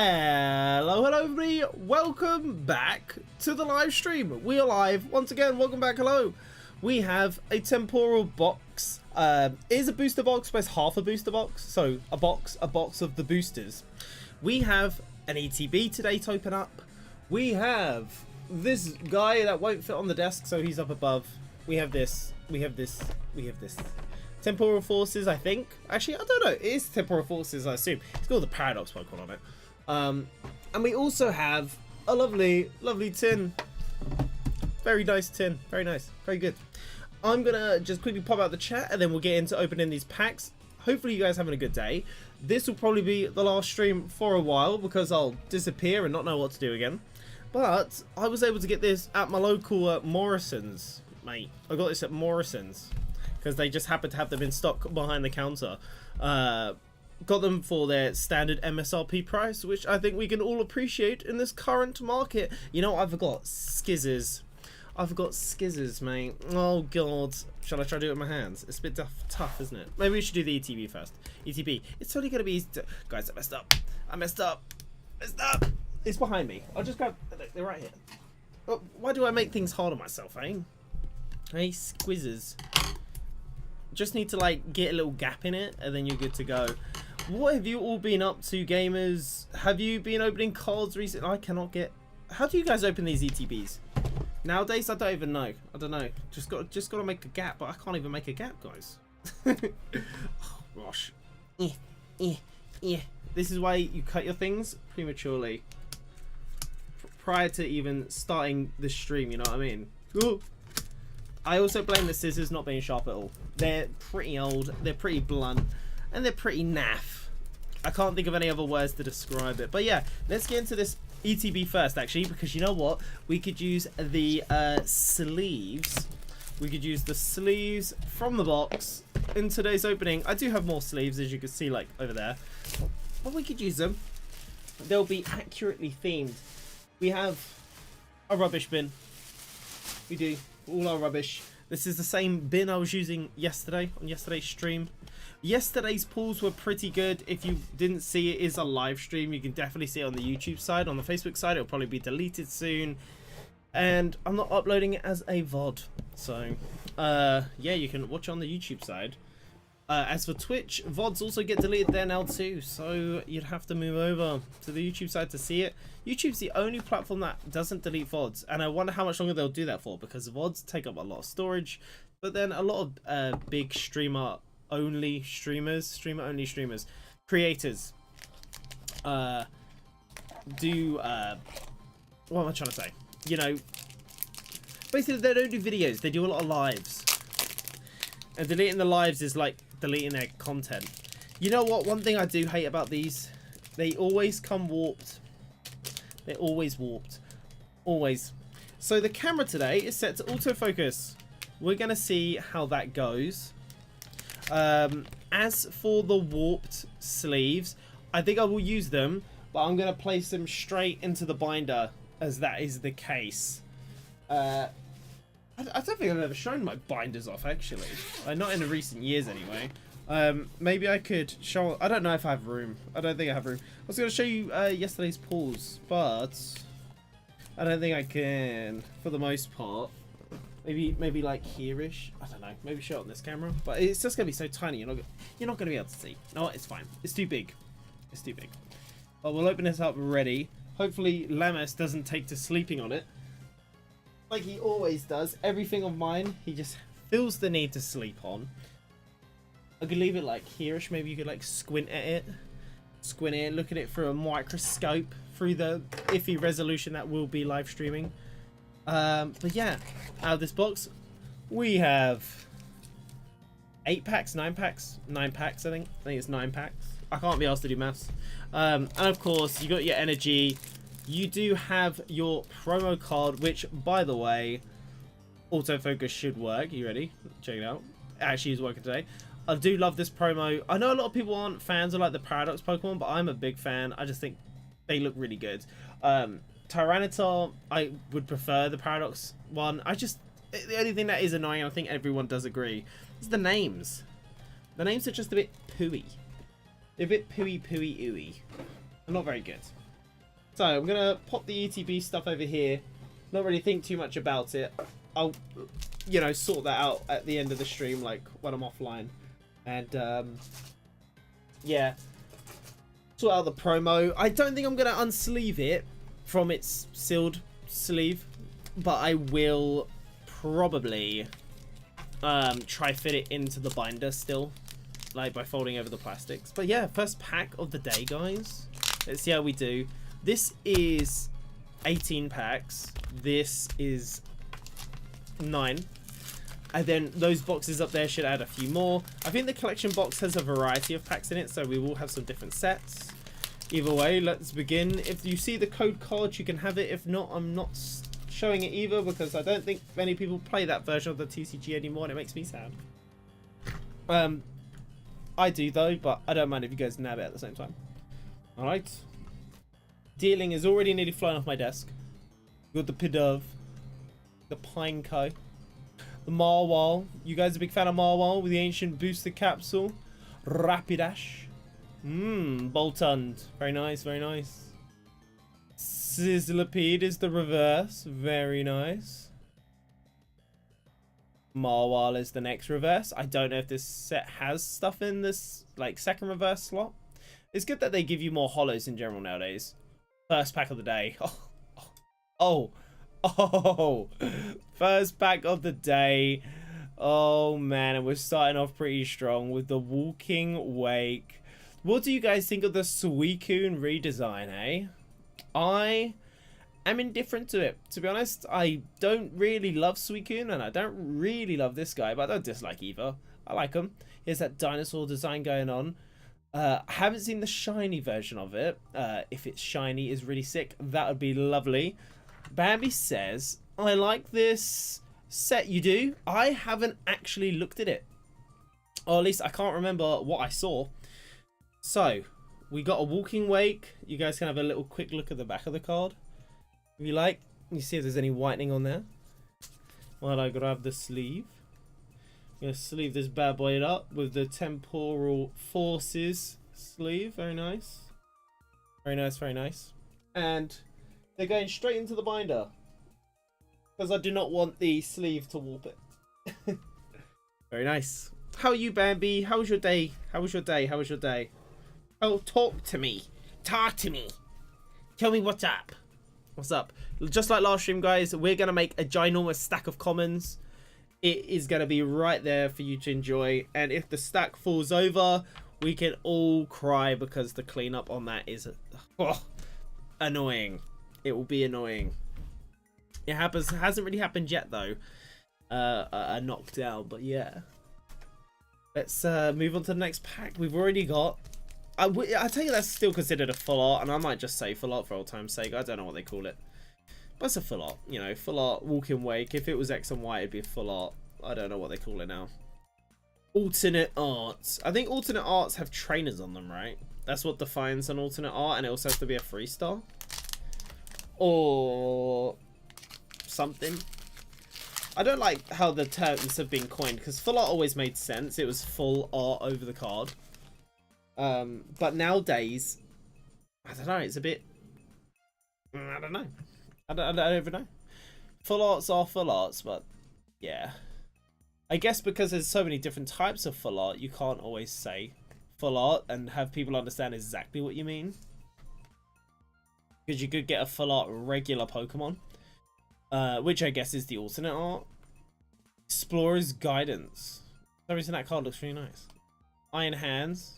Hello everybody, welcome back to the live stream. We are live once again. Welcome back. Hello. We have a temporal box. It is a booster box, but it's half a booster box, so a box of the boosters. We have an ETB today to open up. We have this guy that won't fit on the desk, so he's up above. We have this. Temporal Forces, I think. Actually, I don't know. It is Temporal Forces, I assume. It's got the Paradox Pokemon on it. And we also have a lovely tin. Very nice tin. Very nice. Very good. I'm gonna just quickly pop out the chat and then we'll get into opening these packs. Hopefully you guys are having a good day. This will probably be the last stream for a while because I'll disappear and not know what to do again. But I was able to get this at my local Morrison's, mate. I got this at Morrison's because they just happened to have them in stock behind the counter. Got them for their standard MSRP price, which I think we can all appreciate in this current market. You know, I've got skizzers. I've got skizzers, mate. Oh, God. Shall I try to do it with my hands? It's a bit tough, isn't it? Maybe we should do the ETB first. ETB. It's totally going to be easy to... Guys, I messed up. I messed up. It's behind me. I'll just grab... They're right here. Oh, why do I make things hard on myself, eh? Hey, squizzers. Just need to, like, get a little gap in it, and then you're good to go. What have you all been up to, gamers? Have you been opening cards recently? I cannot get... How do you guys open these ETBs? Nowadays, I don't even know. I don't know. Just got to make a gap, but I can't even make a gap, guys. Oh, gosh. This is why you cut your things prematurely. Prior to even starting the stream, you know what I mean? Ooh. I also blame the scissors not being sharp at all. They're pretty old, they're pretty blunt, and they're pretty naff. I can't think of any other words to describe it. But yeah, let's get into this ETB first, actually, because you know what? We could use the sleeves. We could use the sleeves from the box in today's opening. I do have more sleeves, as you can see, like, over there. But we could use them. They'll be accurately themed. We have a rubbish bin. We do. All our rubbish. This is the same bin I was using yesterday on yesterday's stream. Yesterday's pulls were pretty good. If you didn't see it, is a live stream. You can definitely see it on the YouTube side. On the Facebook side, it'll probably be deleted soon. And I'm not uploading it as a VOD. So, yeah, you can watch it on the YouTube side. As for Twitch, VODs also get deleted there now too. So you'd have to move over to the YouTube side to see it. YouTube's the only platform that doesn't delete VODs. And I wonder how much longer they'll do that for, because VODs take up a lot of storage. But then a lot of big streamer-only streamers, creators, do, what am I trying to say? You know, basically they don't do videos, they do a lot of lives. And deleting the lives is like deleting their content. You know what? One thing I do hate about these, they always come warped. They're always warped. Always. So the camera today is set to autofocus. We're going to see how that goes. As for the warped sleeves, I think I will use them, but I'm going to place them straight into the binder, as that is the case. I don't think I've ever shown my binders off, actually. Not in the recent years, anyway. Maybe I could show... I don't know if I have room. I don't think I have room. I was going to show you yesterday's pulls, but I don't think I can, for the most part. Maybe like here-ish. I don't know. Maybe show it on this camera. But it's just going to be so tiny, you're not going to be able to see. No, it's fine. It's too big. It's too big. But we'll open this up ready. Hopefully, Lemus doesn't take to sleeping on it, like he always does. Everything of mine, he just feels the need to sleep on. I could leave it like here-ish. Maybe you could like squint at it. Squint at it, look at it through a microscope, through the iffy resolution that will be live streaming. But yeah, out of this box, we have 8 packs, 9 packs, 9 packs, I think. I think it's 9 packs. I can't be asked to do maths. And of course, you got your energy. You do have your promo card, which, by the way, autofocus should work. You ready? Check it out. It actually is working today. I do love this promo. I know a lot of people aren't fans of like the Paradox Pokemon, but I'm a big fan. I just think they look really good. Tyranitar, I would prefer the Paradox one. The only thing that is annoying, I think everyone does agree, is the names. The names are just a bit pooey. They're a bit pooey ooey. Not very good. So I'm gonna pop the ETB stuff over here. Not really think too much about it. I'll, you know, sort that out at the end of the stream, like when I'm offline. And yeah, sort out the promo. I don't think I'm gonna unsleeve it from its sealed sleeve, but I will probably try fit it into the binder still, like by folding over the plastics. But yeah, first pack of the day, guys. Let's see how we do. This is 18 packs. This is 9. And then those boxes up there should add a few more. I think the collection box has a variety of packs in it, so we will have some different sets. Either way, let's begin. If you see the code card, you can have it. If not, I'm not showing it either, because I don't think many people play that version of the TCG anymore, and it makes me sad. I do though, but I don't mind if you guys nab it at the same time. Alright. Dealing is already nearly flying off my desk. Got the Pidove, the Pineco, the Marwal. You guys a big fan of Marwal with the ancient booster capsule? Rapidash. Boltund. Very nice, very nice. Sizzlipede is the reverse. Very nice. Marwal is the next reverse. I don't know if this set has stuff in this, like, second reverse slot. It's good that they give you more holos in general nowadays. First pack of the day. Oh. First pack of the day. Oh, man. And we're starting off pretty strong with the Walking Wake. What do you guys think of the Suicune redesign, eh? I am indifferent to it, to be honest. I don't really love Suicune, and I don't really love this guy, but I don't dislike either. I like him. Here's that dinosaur design going on. I haven't seen the shiny version of it. If it's shiny, is really sick. That would be lovely. Bambi says, I like this set. You do? I haven't actually looked at it. Or at least I can't remember what I saw. So, we got a Walking Wake. You guys can have a little quick look at the back of the card. If you like, you see if there's any whitening on there. While I grab the sleeve. I'm going to sleeve this bad boy up with the Temporal Forces sleeve. Very nice. Very nice, very nice. And they're going straight into the binder, because I do not want the sleeve to warp it. Very nice. How are you, Bambi? How was your day? How was your day? How was your day? Oh, talk to me. Talk to me. Tell me what's up. What's up? Just like last stream, guys, we're going to make a ginormous stack of commons. It is going to be right there for you to enjoy. And if the stack falls over, we can all cry, because the cleanup on that is annoying. It will be annoying. It hasn't really happened yet, though. A knockdown, but yeah. Let's move on to the next pack. We've already got... I tell you, that's still considered a full art, and I might just say full art for old time's sake. I don't know what they call it. But it's a full art, you know, full art Walking Wake. If it was X and Y, it'd be a full art. I don't know what they call it now. Alternate arts. I think alternate arts have trainers on them, right? That's what defines an alternate art, and it also has to be a 3-star. Or something. I don't like how the terms have been coined, because full art always made sense. It was full art over the card. But nowadays, I don't know, it's a bit... I don't know. I don't even know. Full arts are full arts, but yeah. I guess because there's so many different types of full art, you can't always say full art and have people understand exactly what you mean. Because you could get a full art regular Pokemon, which I guess is the alternate art. Explorer's Guidance. For some reason that card looks really nice. Iron Hands.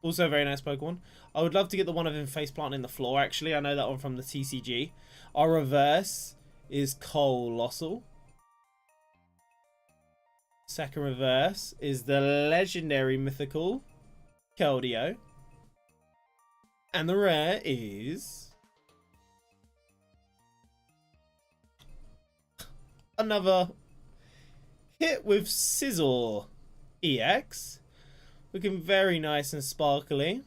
Also a very nice Pokemon. I would love to get the one of him faceplanting in the floor, actually. I know that one from the TCG. Our reverse is Colossal. Second reverse is the legendary mythical Keldeo. And the rare is... another hit with Sizzle EX. Looking very nice and sparkly.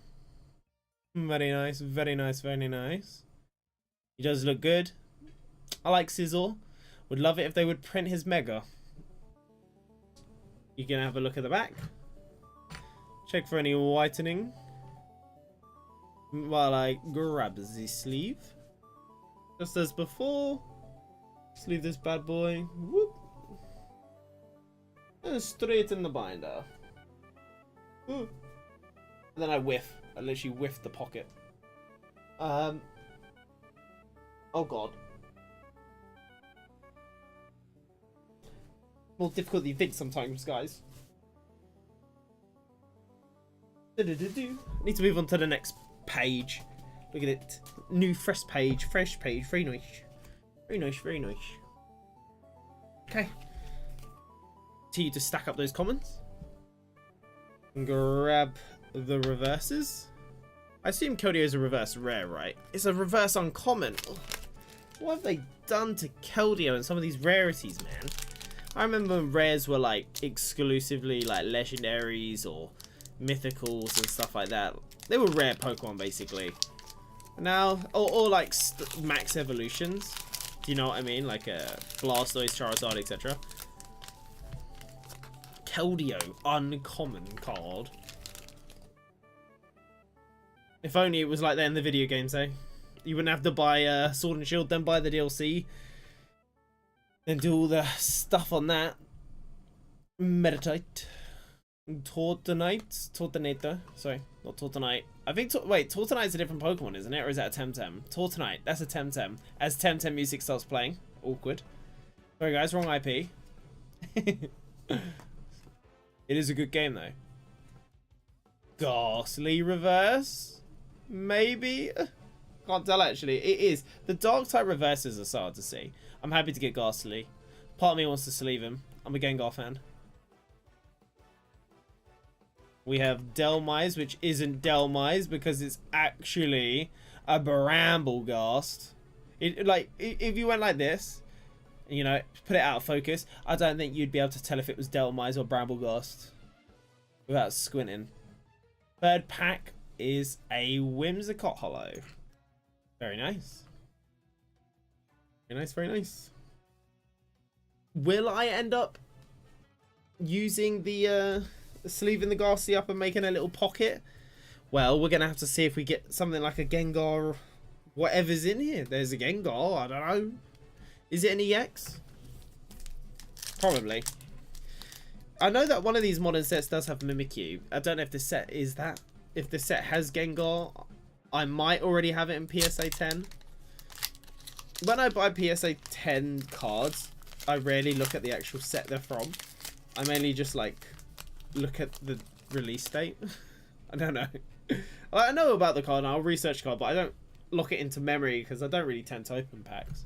Very nice, very nice, very nice. He does look good. I like Sizzle. Would love it if they would print his Mega. You can have a look at the back. Check for any whitening. while I grab the sleeve. Just as before. Sleeve this bad boy. Whoop. And straight in the binder. Ooh. And then I whiff. I literally whiffed the pocket. Oh god. More difficult than you think sometimes, guys. Need to move on to the next page. Look at it. New fresh page. Fresh page. Very nice. Very nice. Very nice. Okay. Continue to stack up those commons. And grab the reverses. I assume Keldeo is a reverse rare, right? It's a reverse uncommon. What have they done to Keldeo and some of these rarities, man? I remember when rares were like exclusively like legendaries or mythicals and stuff like that. They were rare Pokemon basically. Now, or like max evolutions. Do you know what I mean? Like Blastoise, Charizard, etc. Keldeo, uncommon card. If only it was like that in the video games, eh? You wouldn't have to buy Sword and Shield, then buy the DLC. Then do all the stuff on that. Meditate. Tortonator. Sorry, not Tortonite. I think, wait, Tortonite's a different Pokemon, isn't it? Or is that a Temtem? Tortonite, that's a Temtem. As Temtem music starts playing. Awkward. Sorry guys, wrong IP. It is a good game though. Ghastly reverse? Maybe? Can't tell actually. It is. The dark type reverses are so hard to see. I'm happy to get Ghastly. Part of me wants to sleeve him. I'm a Gengar fan. We have Delmise, which isn't Delmise because it's actually a Brambleghast. If you went like this, you know, put it out of focus, I don't think you'd be able to tell if it was Delmise or Brambleghast without squinting. Third pack is a Whimsicott Hollow. Very nice. Very nice, very nice. Will I end up using the sleeving the Ghastly up and making a little pocket? Well, we're going to have to see if we get something like a Gengar, whatever's in here. There's a Gengar, I don't know. Is it an EX? Probably. I know that one of these modern sets does have Mimikyu. I don't know if the set is that. If the set has Gengar, I might already have it in PSA 10. When I buy PSA 10 cards, I rarely look at the actual set they're from. I mainly just like look at the release date. I don't know. I know about the card and I'll research the card, but I don't lock it into memory because I don't really tend to open packs.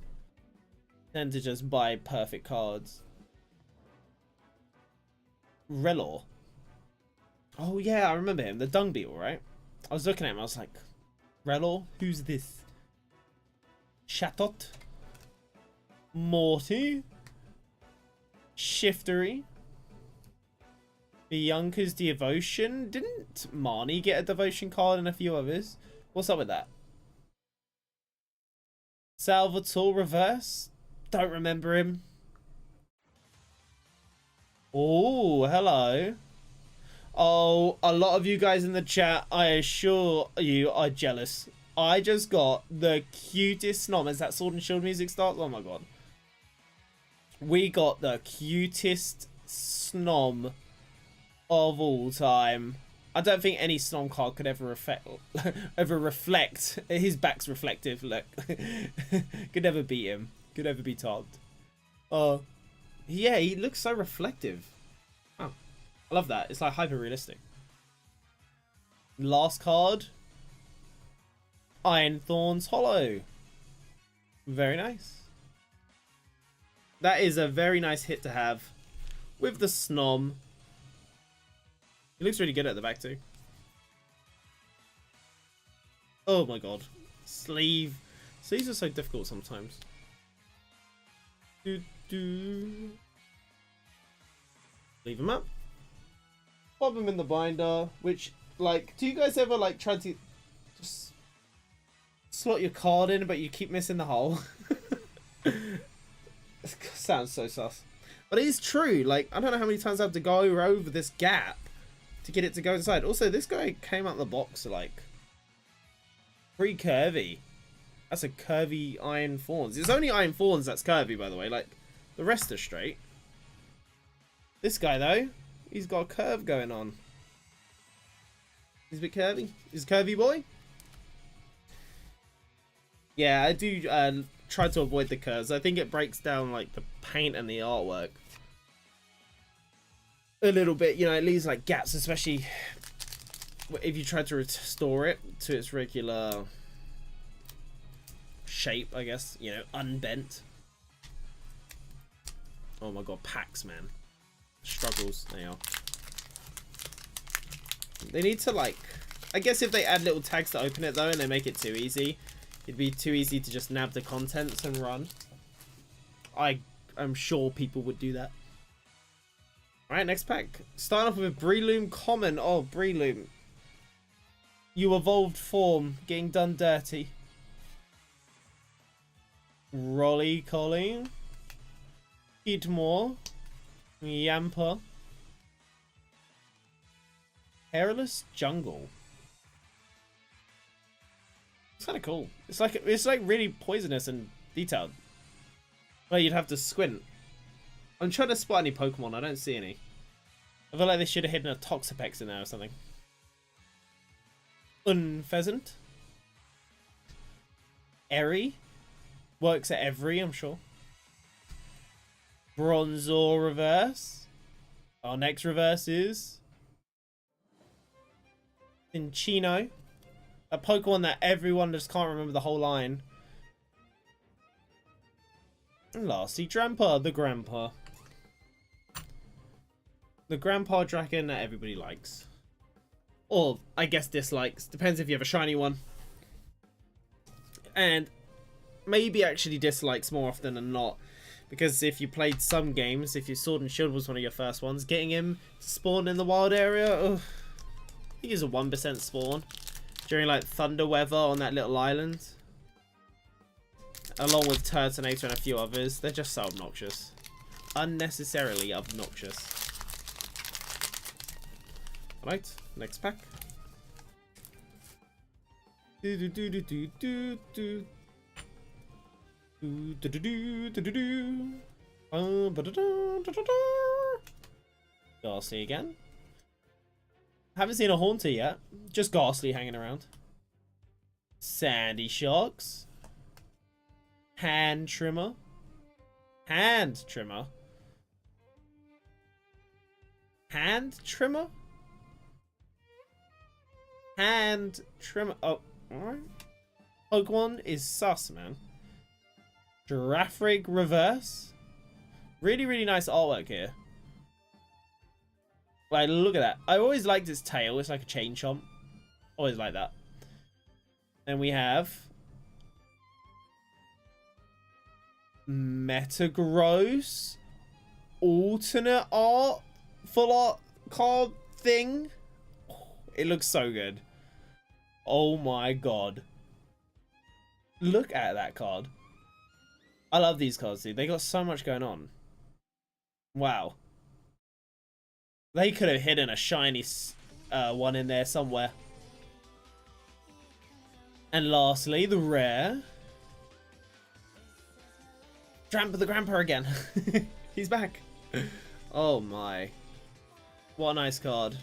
I tend to just buy perfect cards. Relor. Oh yeah, I remember him. The Dung Beetle, right? I was looking at him, I was like, Relor? Who's this? Chatot? Morty? Shiftery? Bianca's Devotion? Didn't Marnie get a Devotion card and a few others? What's up with that? Salvatore Reverse? Don't remember him. Oh, hello. Oh, a lot of you guys in the chat, I assure you, are jealous. I just got the cutest Snom as that Sword and Shield music starts. Oh my god. We got the cutest Snom of all time. I don't think any Snom card could ever reflect. His back's reflective, look. Could never beat him. Could never be topped. Yeah, he looks so reflective. Oh, I love that. It's like hyper realistic. Last card. Iron Thorns Hollow. Very nice. That is a very nice hit to have with the Snom. He looks really good at the back too. Oh my god. Sleeve. Sleeves are so difficult sometimes. Leave them up. Pop them in the binder. Which, like, do you guys ever like try to just slot your card in, but you keep missing the hole? It sounds so sus, but it is true. Like, I don't know how many times I have to go over this gap to get it to go inside. Also, this guy came out the box like Pretty curvy. That's a curvy Iron Fawns. It's only Iron Fawns that's curvy, by the way. Like, the rest are straight. This guy, though, he's got a curve going on. He's a bit curvy. He's a curvy boy. Yeah, I do try to avoid the curves. I think it breaks down, like, the paint and the artwork a little bit. You know, it leaves, like, gaps, especially if you try to restore it to its regular shape, I guess. You know, unbent. Oh my god, packs, man. Struggles, they are. They need to, like... I guess if they add little tags to open it, though, and they make it too easy, it'd be too easy to just nab the contents and run. I'm sure people would do that. Alright, next pack. Starting off with a Breloom common. Oh, Breloom. You evolved form. Getting done dirty. Rolly Collie. Kidmore. Yamper. Hairless Jungle. It's kind of cool. It's like really poisonous and detailed. Well, you'd have to squint. I'm trying to spot any Pokemon. I don't see any. I feel like they should have hidden a Toxapex in there or something. Unpheasant. Eri. Works at every, I'm sure. Bronzor reverse. Our next reverse is Cinchino. A Pokemon that everyone just can't remember the whole line. And lastly, Drampa, the Grandpa. The Grandpa Dragon that everybody likes. Or, I guess, dislikes. Depends if you have a shiny one. And maybe actually dislikes more often than not. Because if you played some games, if your Sword and Shield was one of your first ones, getting him to spawn in the wild area, I think he's a 1% spawn. During like thunder weather on that little island. Along with Turtonator and a few others. They're just so obnoxious. Unnecessarily obnoxious. Alright, next pack. Ghastly again. Haven't seen a Haunter yet. Just Ghastly hanging around. Sandy Sharks. Hand Trimmer. Hand Trimmer. Hand Trimmer? Hand Trimmer. Oh, alright. Pokemon is sus, man. Giraffrig Reverse. Really, really nice artwork here. Like, look at that. I always liked its tail. It's like a chain chomp. Always like that. And we have Metagross. Alternate art. Full art card thing. It looks so good. Oh my god. Look at that card. I love these cards, dude. They got so much going on. Wow. They could have hidden a shiny one in there somewhere. And lastly, the rare. Drampa the Grandpa again. He's back. Oh my. What a nice card.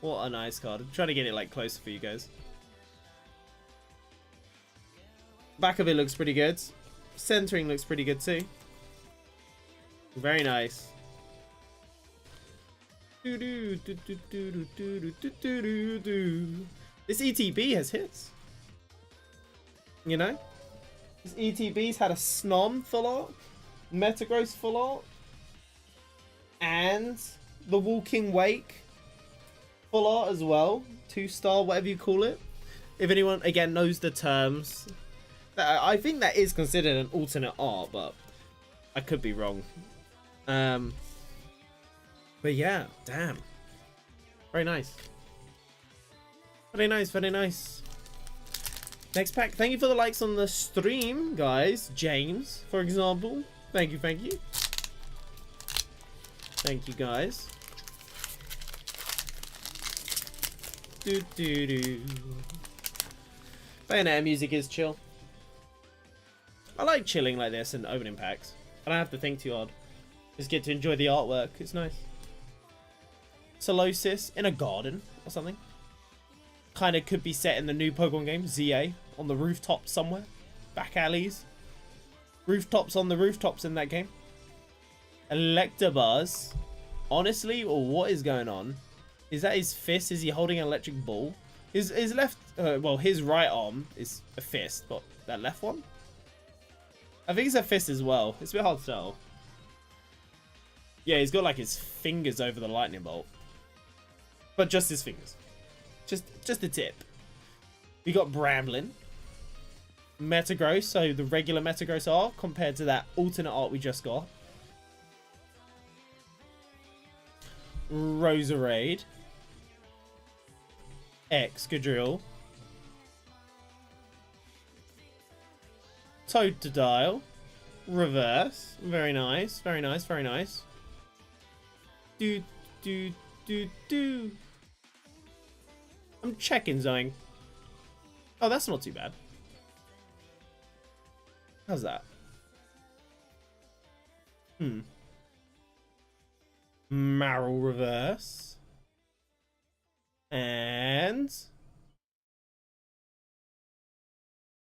What a nice card. I'm trying to get it like closer for you guys. Back of it looks pretty good. Centering looks pretty good too. Very nice. This ETB has hits. You know? This ETB's had a Snom full art, Metagross full art, and the Walking Wake full art as well. 2-star, whatever you call it. If anyone, again, knows the terms. I think that is considered an alternate art, but I could be wrong. But yeah, damn. Very nice. Very nice, very nice. Next pack. Thank you for the likes on the stream, guys. James, for example. Thank you, thank you. Thank you, guys. Bayonetta music is chill. I like chilling like this and opening packs. I don't have to think too hard. Just get to enjoy the artwork. It's nice. Solosis in a garden or something. Kind of could be set in the new Pokemon game, ZA, on the rooftop somewhere. Back alleys. Rooftops on the rooftops in that game. Electabuzz. Honestly, what is going on? Is that his fist? Is he holding an electric ball? His left, well, his right arm is a fist, but that left one? I think it's a fist as well. It's a bit hard to tell. Yeah, he's got like his fingers over the lightning bolt. But just his fingers. Just the tip. We got Bramblin. Metagross, so the regular Metagross art compared to that alternate art we just got. Roserade. Excadrill. Totodile. Reverse. Very nice. Very nice. Very nice. Do. I'm checking something. Oh, that's not too bad. How's that? Marrow reverse. And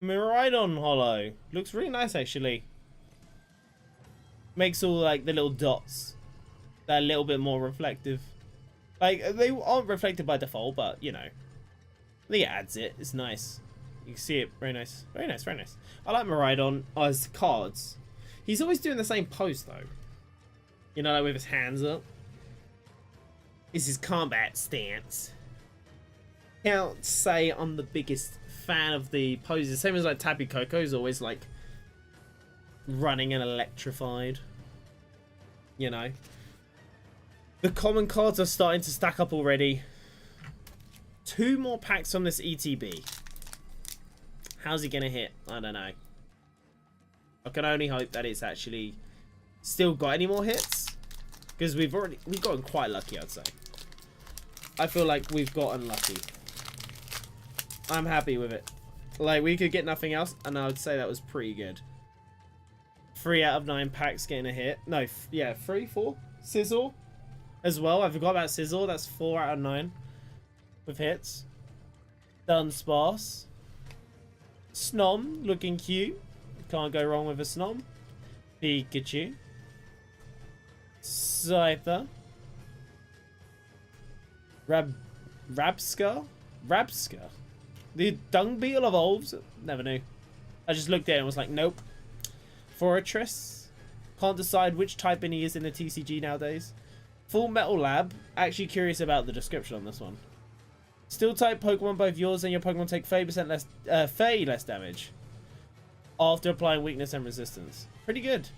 Miraidon Hollow. Looks really nice actually. Makes all like the little dots that a little bit more reflective. Like they aren't reflected by default, but you know. I think it adds it. It's nice. You can see it. Very nice. Very nice. Very nice. I like Miraidon as cards. He's always doing the same pose though. You know, like with his hands up. It's his combat stance. Can't say I'm the biggest fan of the poses. Same as like Tapu Koko is always like running and electrified. You know. The common cards are starting to stack up already. 2 more packs from this ETB. How's he gonna hit? I don't know. I can only hope that it's actually still got any more hits. Because we've gotten quite lucky, I'd say. I feel like we've gotten lucky. I'm happy with it. Like, we could get nothing else, and I would say that was pretty good. 3 out of 9 packs getting a hit. No, yeah, 3, 4. Sizzle as well. I forgot about Sizzle. That's 4 out of 9 with hits. Dunsparce. Snom, looking cute. Can't go wrong with a Snom. Pikachu. Scyther. Rabsca? The Dung Beetle evolves? Never knew. I just looked at it and was like, nope. Fortress. Can't decide which type he is in the TCG nowadays. Full Metal Lab. Actually curious about the description on this one. Steel type Pokemon, both yours and your Pokemon take 30% less, 30 less damage after applying weakness and resistance. Pretty good.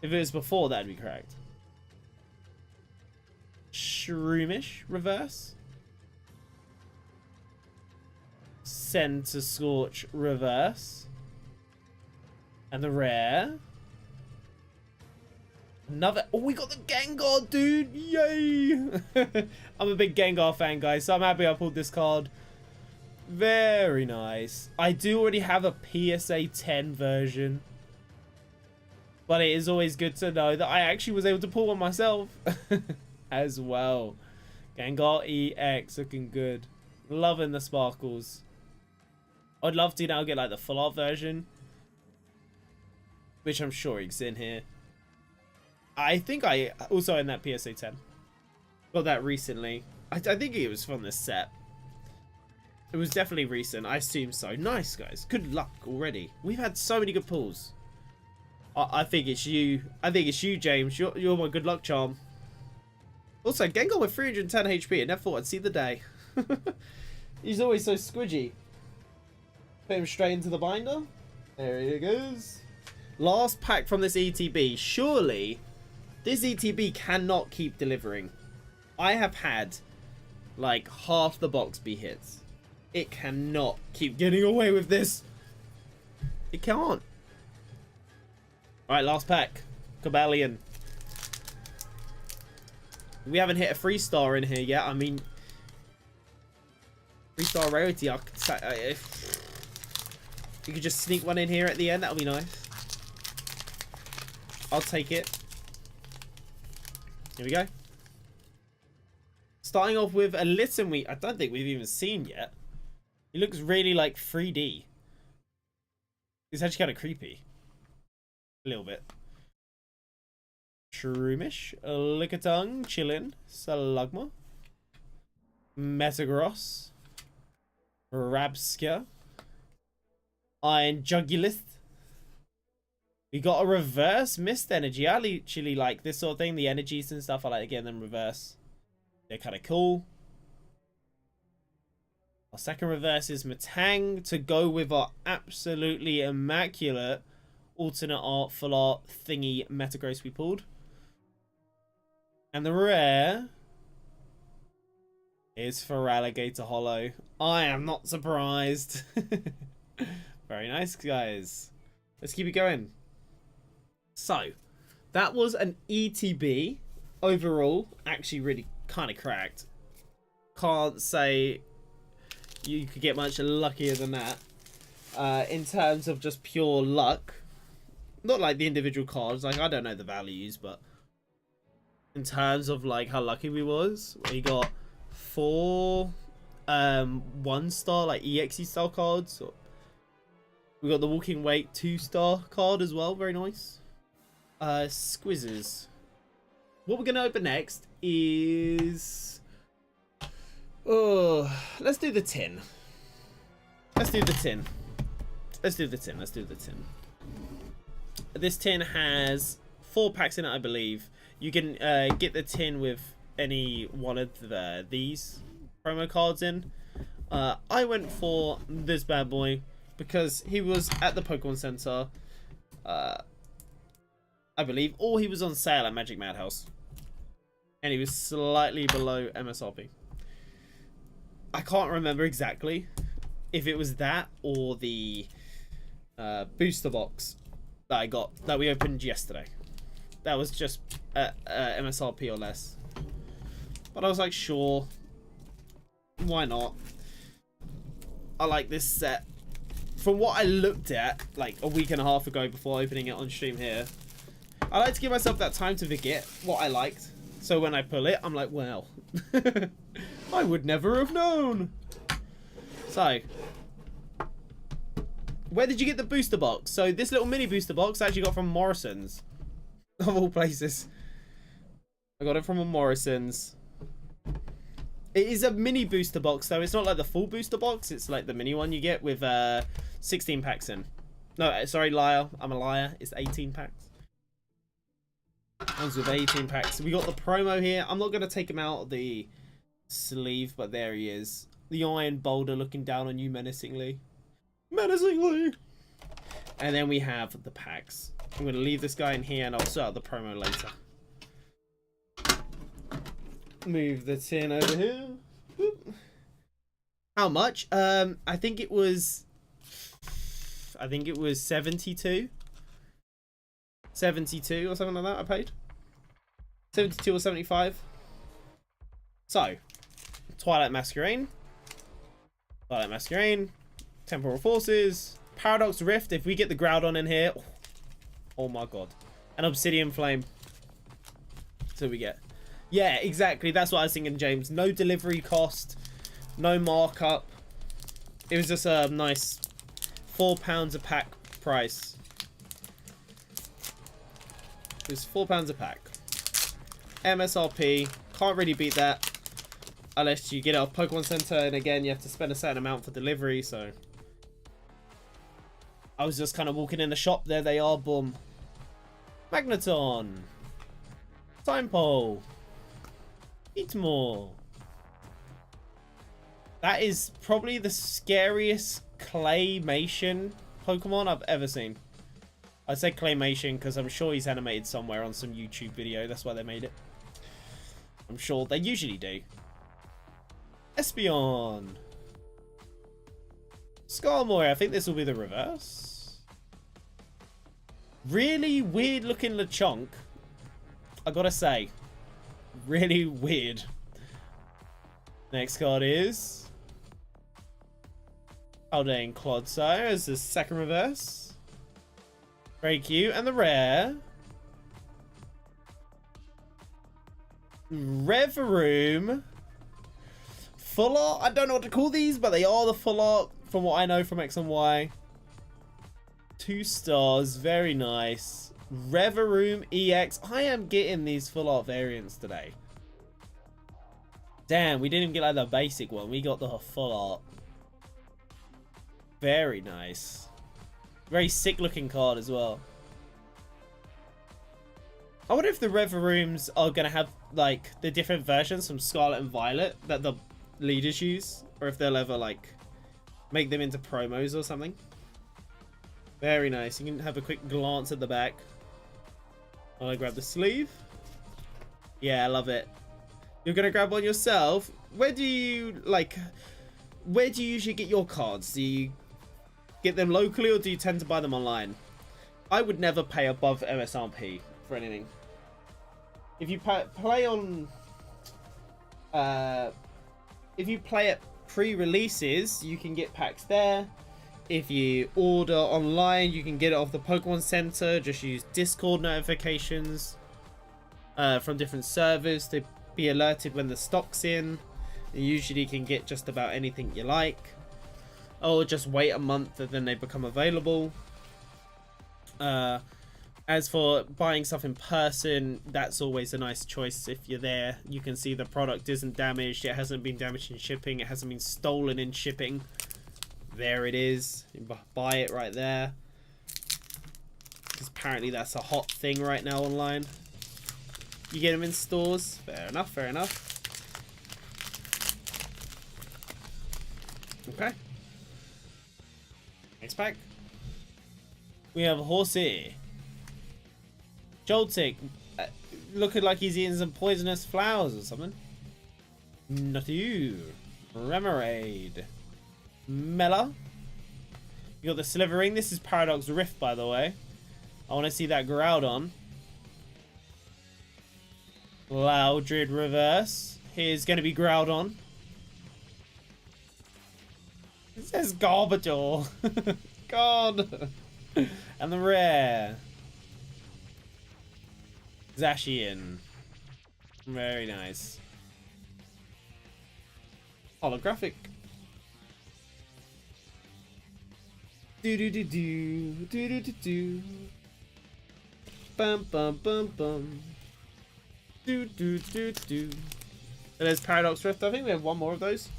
If it was before, that'd be correct. Shroomish reverse. Center Scorch reverse. And the rare. Another. Oh, we got the Gengar, dude! Yay! I'm a big Gengar fan, guys, so I'm happy I pulled this card. Very nice. I do already have a PSA 10 version. But it is always good to know that I actually was able to pull one myself. As well. Gengar EX looking good. Loving the sparkles. I'd love to now get like the full art version. Which I'm sure it's in here. I think I also in that PSA 10. Got that recently. I think it was from this set. It was definitely recent. I assume so. Nice, guys. Good luck already. We've had so many good pulls. I think it's you. I think it's you, James. You're my good luck charm. Also, Gengar with 310 HP. I never thought I'd see the day. He's always so squidgy. Put him straight into the binder. There he goes. Last pack from this ETB. Surely, this ETB cannot keep delivering. I have had, like, half the box be hits. It cannot keep getting away with this. It can't. Alright, last pack. Cobalion. We haven't hit a 3-star in here yet. I mean, 3-star rarity. If you could just sneak one in here at the end, that would be nice. I'll take it. Here we go. Starting off with a listen I don't think we've even seen yet. He looks really like 3D. It's actually kind of creepy. A little bit. Shroomish, Lickitung, Chillin, Slugma, Metagross, Rabska, Iron Jugulith. We got a reverse Mist Energy. I literally like this sort of thing. The energies and stuff, I like getting them reverse. They're kind of cool. Our second reverse is Matang to go with our absolutely immaculate alternate art full art thingy Metagross we pulled. And the rare is for Alligator Hollow. I am not surprised. Very nice, guys. Let's keep it going. So, that was an ETB. Overall, actually really kind of cracked. Can't say you could get much luckier than that. In terms of just pure luck. Not like the individual cards. Like, I don't know the values, but in terms of like how lucky we was, we got 4 1-star like EXE style cards. We got the Walking Weight 2-star card as well, very nice. Squizzes. What we're gonna open next is let's do the tin. Let's do the tin. Let's do the tin. Let's do the tin. This tin has 4 packs in it, I believe. You can get the tin with any one of these promo cards in. I went for this bad boy because he was at the Pokemon Center, I believe, or he was on sale at Magic Madhouse, and he was slightly below MSRP. I can't remember exactly if it was that or the booster box that I got that we opened yesterday. That was just MSRP or less. But I was like, sure, why not? I like this set. From what I looked at like a week and a half ago before opening it on stream here, I like to give myself that time to forget what I liked. So when I pull it, I'm like, well, I would never have known. So, where did you get the booster box? So this little mini booster box I actually got from Morrison's. Of all places. I got it from a Morrison's. It is a mini booster box, though. It's not like the full booster box. It's like the mini one you get with 16 packs in. No, sorry, liar. I'm a liar. It's 18 packs. One's with 18 packs. We got the promo here. I'm not going to take him out of the sleeve, but there he is. The Iron Boulder looking down on you menacingly. Menacingly! And then we have the packs. I'm going to leave this guy in here and I'll sort out the promo later. Move the tin over here. Whoop. How much? I think it was 72. 72 or something like that I paid. 72 or 75. So, Twilight Masquerain. Temporal Forces. Paradox Rift. If we get the Groudon in here. Oh my god. An Obsidian Flame. So we get. Yeah, exactly. That's what I was thinking, James. No delivery cost. No markup. It was just a nice £4 a pack price. It was £4 a pack. MSRP. Can't really beat that. Unless you get it off Pokemon Center. And again, you have to spend a certain amount for delivery. So I was just kind of walking in the shop. There they are. Boom. Magneton. Temporal. Eatmore. That is probably the scariest claymation Pokemon I've ever seen. I say claymation because I'm sure he's animated somewhere on some YouTube video. That's why they made it. I'm sure they usually do. Espeon. Skarmory. I think this will be the reverse. Really weird looking Lechonk. I gotta say. Really weird. Next card is Haldane Clodsire as the second reverse. Very cute. And the rare. Reveroom. Full art. I don't know what to call these, but they are the full art from what I know from X and Y. 2 stars. Very nice. Reveroom EX. I am getting these full art variants today. Damn, we didn't even get like the basic one. We got the full art. Very nice. Very sick looking card as well. I wonder if the Reverooms are going to have like the different versions from Scarlet and Violet that the leaders use. Or if they'll ever like make them into promos or something. Very nice. You can have a quick glance at the back. I'll grab the sleeve. Yeah, I love it. You're gonna grab one yourself. Where do you usually get your cards? Do you get them locally or do you tend to buy them online? I would never pay above MSRP for anything. If you play on if you play at pre-releases, you can get packs there. If you order online, you can get it off the Pokemon Center. Just use Discord notifications from different servers to be alerted when the stock's in. You usually can get just about anything you like. Or just wait a month and then they become available. As for buying stuff in person, that's always a nice choice. If you're there, you can see the product isn't damaged. It hasn't been damaged in shipping. It hasn't been stolen in shipping. There it is. You buy it right there. Because apparently that's a hot thing right now online. You get them in stores. Fair enough, fair enough. Okay. Next pack. We have Horsey. Joltik. Looking like he's eating some poisonous flowers or something. Not you. Remoraid. Mela. You got the Slivering. This is Paradox Rift, by the way. I want to see that Groudon. Loudred reverse. Here's going to be Groudon. It says Garbodor. God. And the rare. Zacian. Very nice. Holographic. Do do do do do do do do. Bum bum bum bum. Do do do do. And there's Paradox Rift. I think we have one more of those.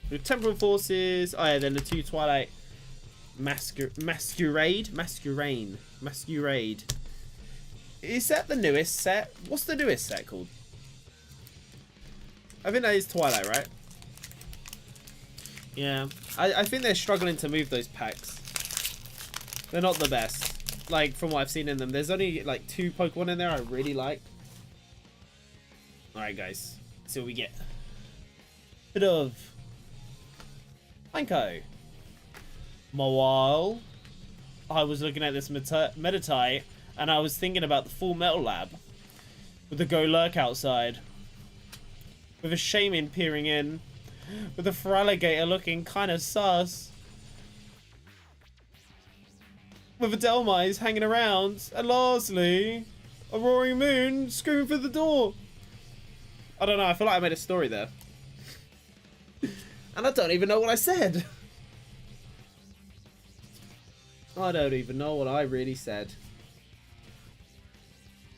With Temporal Forces. Oh yeah, then the 2 Twilight Masquerade. Is that the newest set? What's the newest set called? I think that is Twilight, right? Yeah. I think they're struggling to move those packs. They're not the best. Like, from what I've seen in them. There's only, like, 2 Pokemon in there I really like. Alright, guys. Let's see what we get. Bit of Pineco. Mawile. I was looking at this Meditite, and I was thinking about the Full Metal Lab. With the Go Lurk outside. With a Shaman peering in. With a Feraligatr looking kind of sus. With a Delmise hanging around. And lastly, a Roaring Moon screaming for the door. I don't know, I feel like I made a story there. And I don't even know what I said. I don't even know what I really said.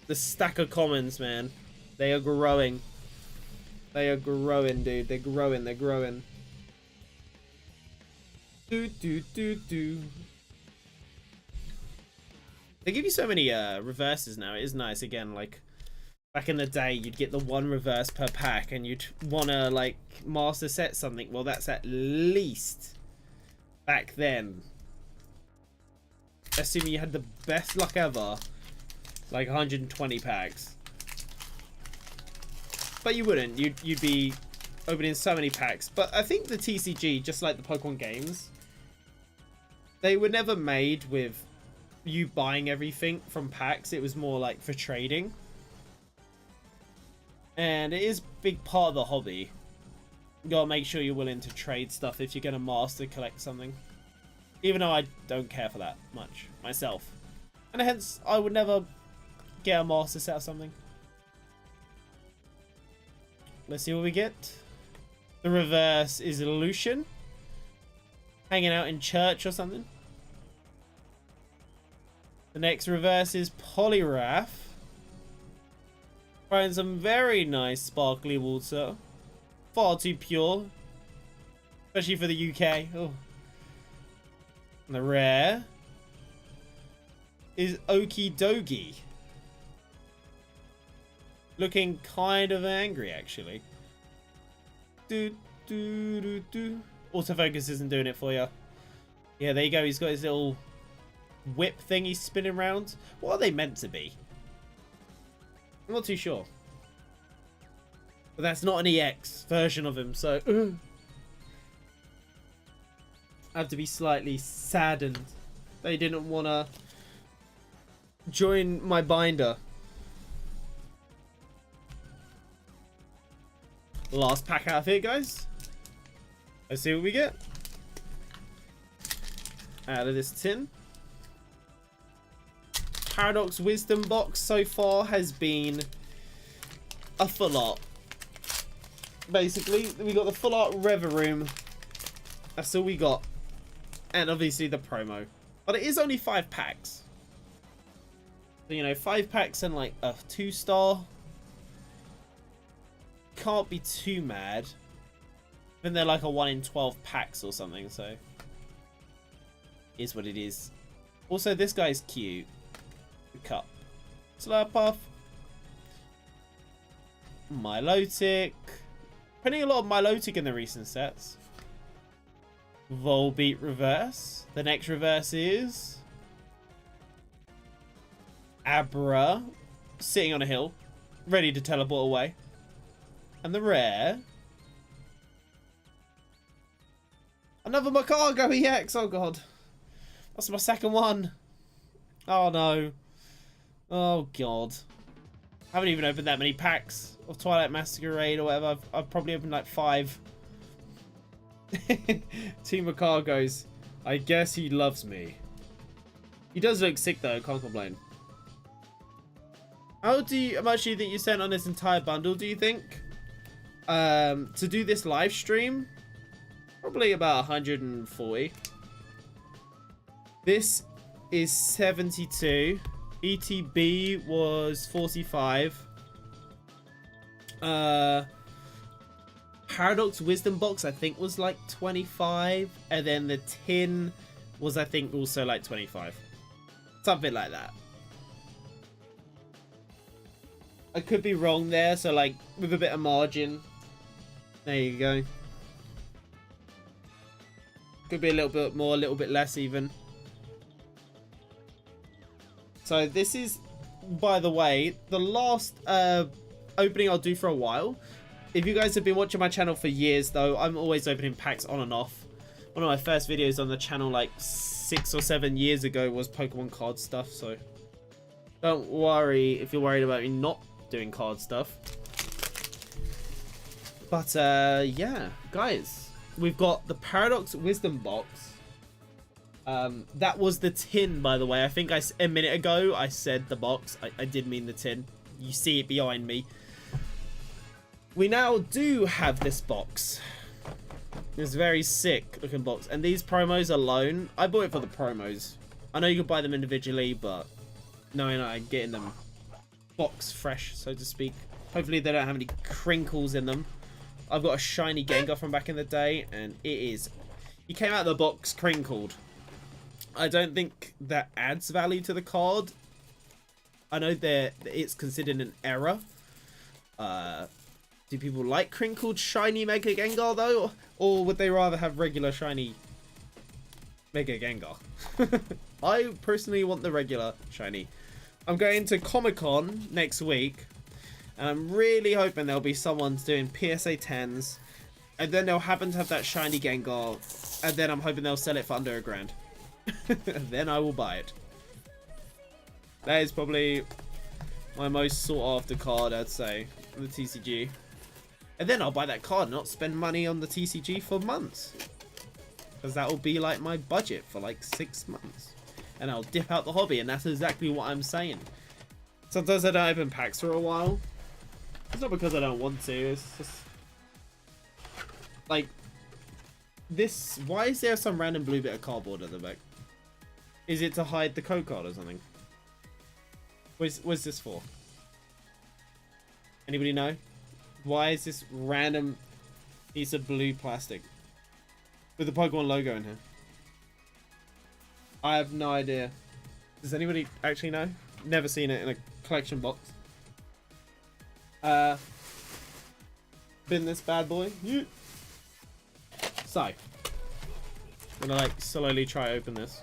The stack of commons, man. They are growing. They are growing, dude. They're growing. They're growing. Do do do do. They give you so many reverses now. It is nice. Again, like back in the day, you'd get the 1 reverse per pack, and you'd wanna like master set something. Well, that's at least back then. Assuming you had the best luck ever, like 120 packs. But you wouldn't. You'd be opening so many packs. But I think the TCG, just like the Pokemon games, they were never made with you buying everything from packs. It was more like for trading. And it is a big part of the hobby. You gotta make sure you're willing to trade stuff if you're gonna master collect something. Even though I don't care for that much myself. And hence, I would never get a master set of something. Let's see what we get. The reverse is Lucian. Hanging out in church or something. The next reverse is Polyrath. Trying some very nice sparkly water. Far too pure. Especially for the UK. Oh. And the rare is Okie Dokie. Looking kind of angry, actually. Autofocus isn't doing it for you. Yeah, there you go. He's got his little whip thing he's spinning around. What are they meant to be? I'm not too sure. But that's not an EX version of him, so I have to be slightly saddened they didn't want to join my binder. Last pack out of here, guys. Let's see what we get out of this tin. Paradox Wisdom box so far has been a full art. Basically, we got the full art Rever Room. That's all we got. And obviously the promo. But it is only 5 packs. So, you know, 5 packs and like a 2-star. Can't be too mad. Then they're like a 1 in 12 packs or something, so is what it is. Also, this guy's cute. The cup. Slurpuff. Milotic. Putting a lot of Milotic in the recent sets. Volbeat reverse. The next reverse is Abra. Sitting on a hill. Ready to teleport away. And the rare. Another Macargo EX. Oh god. That's my second one. Oh no. Oh god. I haven't even opened that many packs of Twilight Masquerade or whatever. I've probably opened like 5. 2 Macargos. I guess he loves me. He does look sick though. Can't complain. How much do you think you spent on this entire bundle, do you think? To do this live stream? Probably about 140. This is 72. ETB was 45. Paradox Wisdom box I think was like 25. And then the tin was I think also like 25. Something like that. I could be wrong there, so like with a bit of margin. There you go. Could be a little bit more, a little bit less even. So this is, by the way, the last opening I'll do for a while. If you guys have been watching my channel for years though, I'm always opening packs on and off. One of my first videos on the channel like 6 or 7 years ago was Pokemon card stuff, so don't worry if you're worried about me not doing card stuff. But yeah, guys, we've got the Paradox Wisdom box. That was the tin, by the way. I think a minute ago I said the box. I did mean the tin. You see it behind me. We now do have this box. This very sick looking box. And these promos alone, I bought it for the promos. I know you could buy them individually, but no, I'm getting them box fresh, so to speak. Hopefully they don't have any crinkles in them. I've got a shiny Gengar from back in the day, and it is... He came out of the box crinkled. I don't think that adds value to the card. I know that it's considered an error. Do people like crinkled shiny Mega Gengar though? Or would they rather have regular shiny Mega Gengar? I personally want the regular shiny. I'm going to Comic-Con next week. And I'm really hoping there'll be someone doing PSA 10s. And then they'll happen to have that shiny Gengar. And then I'm hoping they'll sell it for under $1,000. And then I will buy it. That is probably my most sought after card, I'd say, in the TCG. And then I'll buy that card and not spend money on the TCG for months. Because that will be like my budget for like 6 months. And I'll dip out the hobby, and that's exactly what I'm saying. Sometimes I don't open packs for a while. It's not because I don't want to, it's just... Like... This... Why is there some random blue bit of cardboard at the back? Is it to hide the code card or something? What's this for? Anybody know? Why is this random piece of blue plastic with the Pokemon logo in here? I have no idea. Does anybody actually know? Never seen it in a collection box. Been this bad boy. Yeah. So, I'm gonna like slowly try open this.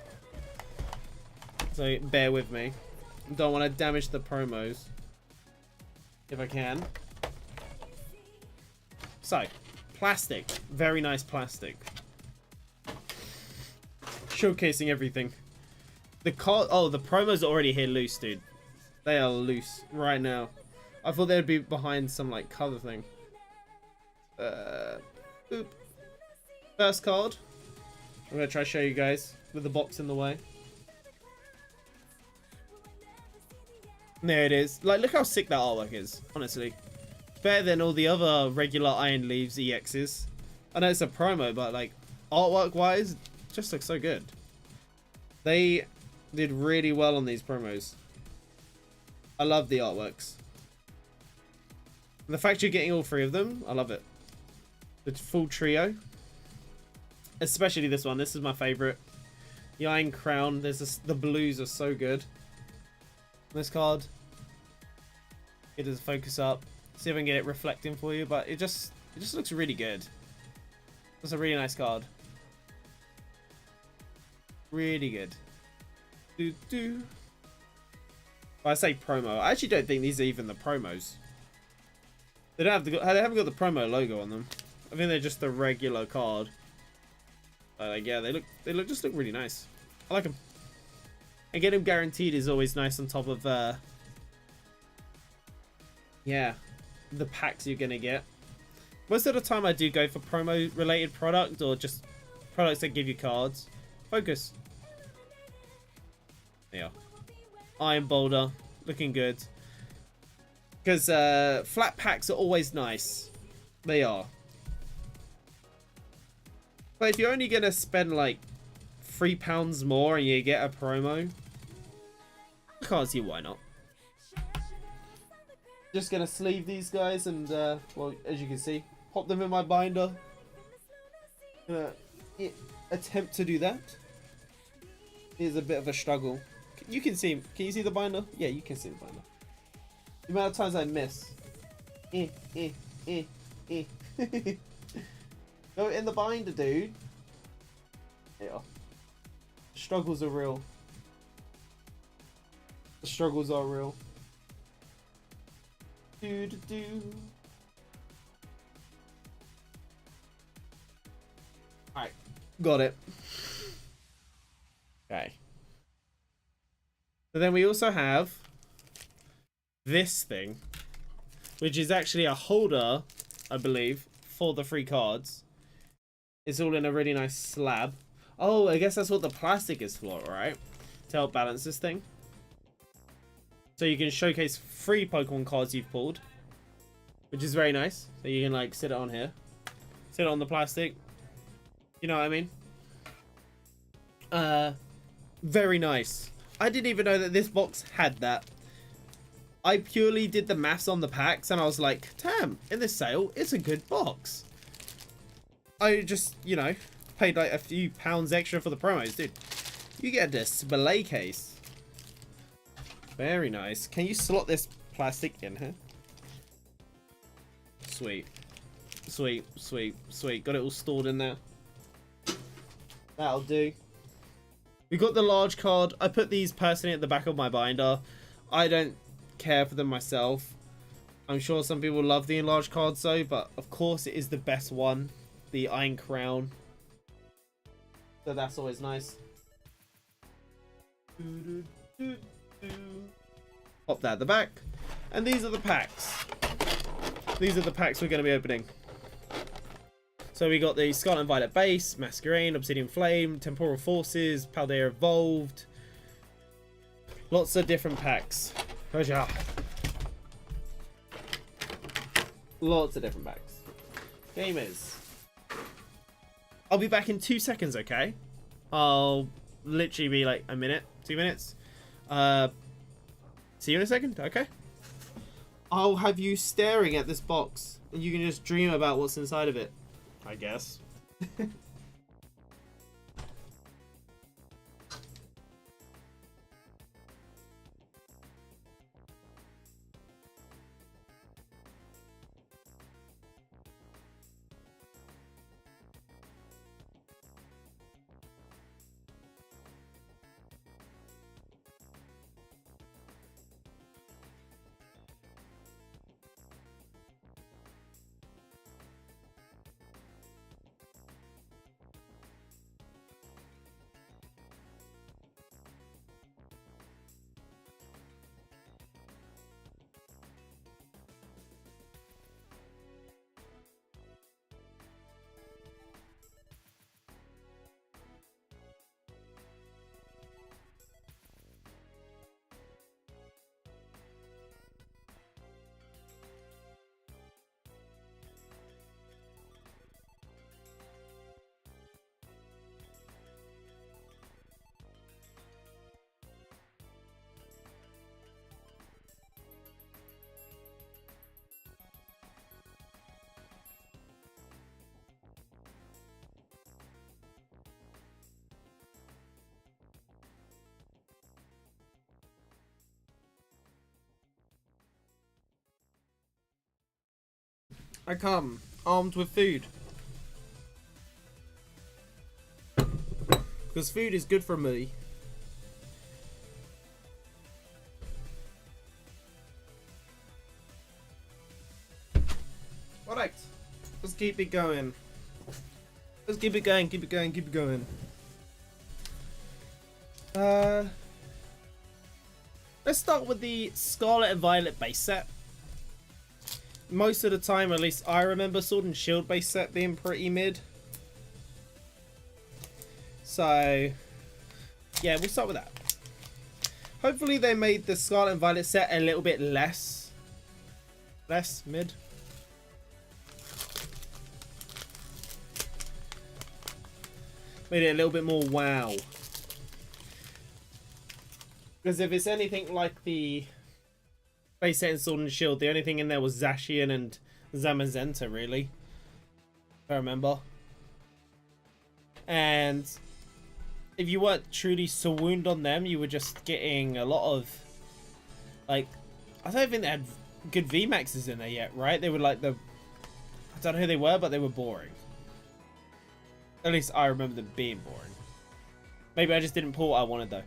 So bear with me. Don't want to damage the promos. If I can. So, plastic. Very nice plastic. Showcasing everything. The card. Oh, the promos are already here loose, dude. They are loose right now. I thought they'd be behind some like cover thing. Boop. First card. I'm gonna try to show you guys with the box in the way. There it is. Like, look how sick that artwork is, honestly. Better than all the other regular Iron Leaves EXs. I know it's a promo, but like, artwork-wise, just looks so good. They did really well on these promos. I love the artworks. And the fact you're getting all 3 of them, I love it. The full trio. Especially this one. This is my favorite. The Iron Crown. The blues are so good. This card, it does focus up. See if I can get it reflecting for you, but it just looks really good. That's a really nice card. Really good. Well, I say promo. I actually don't think these are even the promos. They haven't got the promo logo on them. I think they're just the regular card. But like, yeah, they just look really nice. I like them. And getting them guaranteed is always nice on top of, yeah, the packs you're going to get. Most of the time I do go for promo-related product or just products that give you cards. Focus. Yeah. Iron Boulder. Looking good. Because flat packs are always nice. They are. But if you're only going to spend like £3 more and you get a promo, I can't see why not. Just gonna sleeve these guys and well, as you can see, pop them in my binder. Gonna attempt to do that. It is a bit of a struggle. You can see. Can you see the binder? Yeah, you can see the binder. The amount of times I miss. Go in the binder, dude. Yeah. Struggles are real. The struggles are real. Alright. Got it. Okay. But then we also have this thing, which is actually a holder, I believe, for the 3 cards. It's all in a really nice slab. Oh, I guess that's what the plastic is for, right? To help balance this thing. So you can showcase 3 Pokemon cards you've pulled. Which is very nice. So you can like sit it on here. Sit it on the plastic. You know what I mean? Very nice. I didn't even know that this box had that. I purely did the maths on the packs and I was like, damn, in this sale, it's a good box. I just, you know, paid like a few pounds extra for the promos, dude. You get a display case. Very nice. Can you slot this plastic in here? Sweet. Sweet, sweet, sweet. Got it all stored in there. That'll do. We got the large card. I put these personally at the back of my binder. I don't care for them myself. I'm sure some people love the enlarged cards though, but of course it is the best one. The Iron Crown. So that's always nice. Pop that at the back. And these are the packs. These are the packs we're going to be opening. So we got the Scarlet and Violet base, Masquerain, Obsidian Flame, Temporal Forces, Paldea Evolved. Lots of different packs. Lots of different packs. Gamers. I'll be back in 2 seconds, okay? I'll literally be like a minute, 2 minutes. See you in a second, okay? I'll have you staring at this box, and you can just dream about what's inside of it, I guess. I come armed with food. Because food is good for me. Alright. Let's keep it going. Let's keep it going, keep it going, keep it going. Let's start with the Scarlet and Violet base set. Most of the time, at least I remember, Sword and Shield base set being pretty mid. So, yeah, we'll start with that. Hopefully they made the Scarlet and Violet set a little bit less mid. Made it a little bit more wow. Because if it's anything like the base set in Sword and Shield, the only thing in there was Zacian and Zamazenta, really. If I remember. And if you weren't truly swooned on them, you were just getting a lot of, like, I don't think they had good VMAXs in there yet, right? They were like I don't know who they were, but they were boring. At least I remember them being boring. Maybe I just didn't pull what I wanted, though.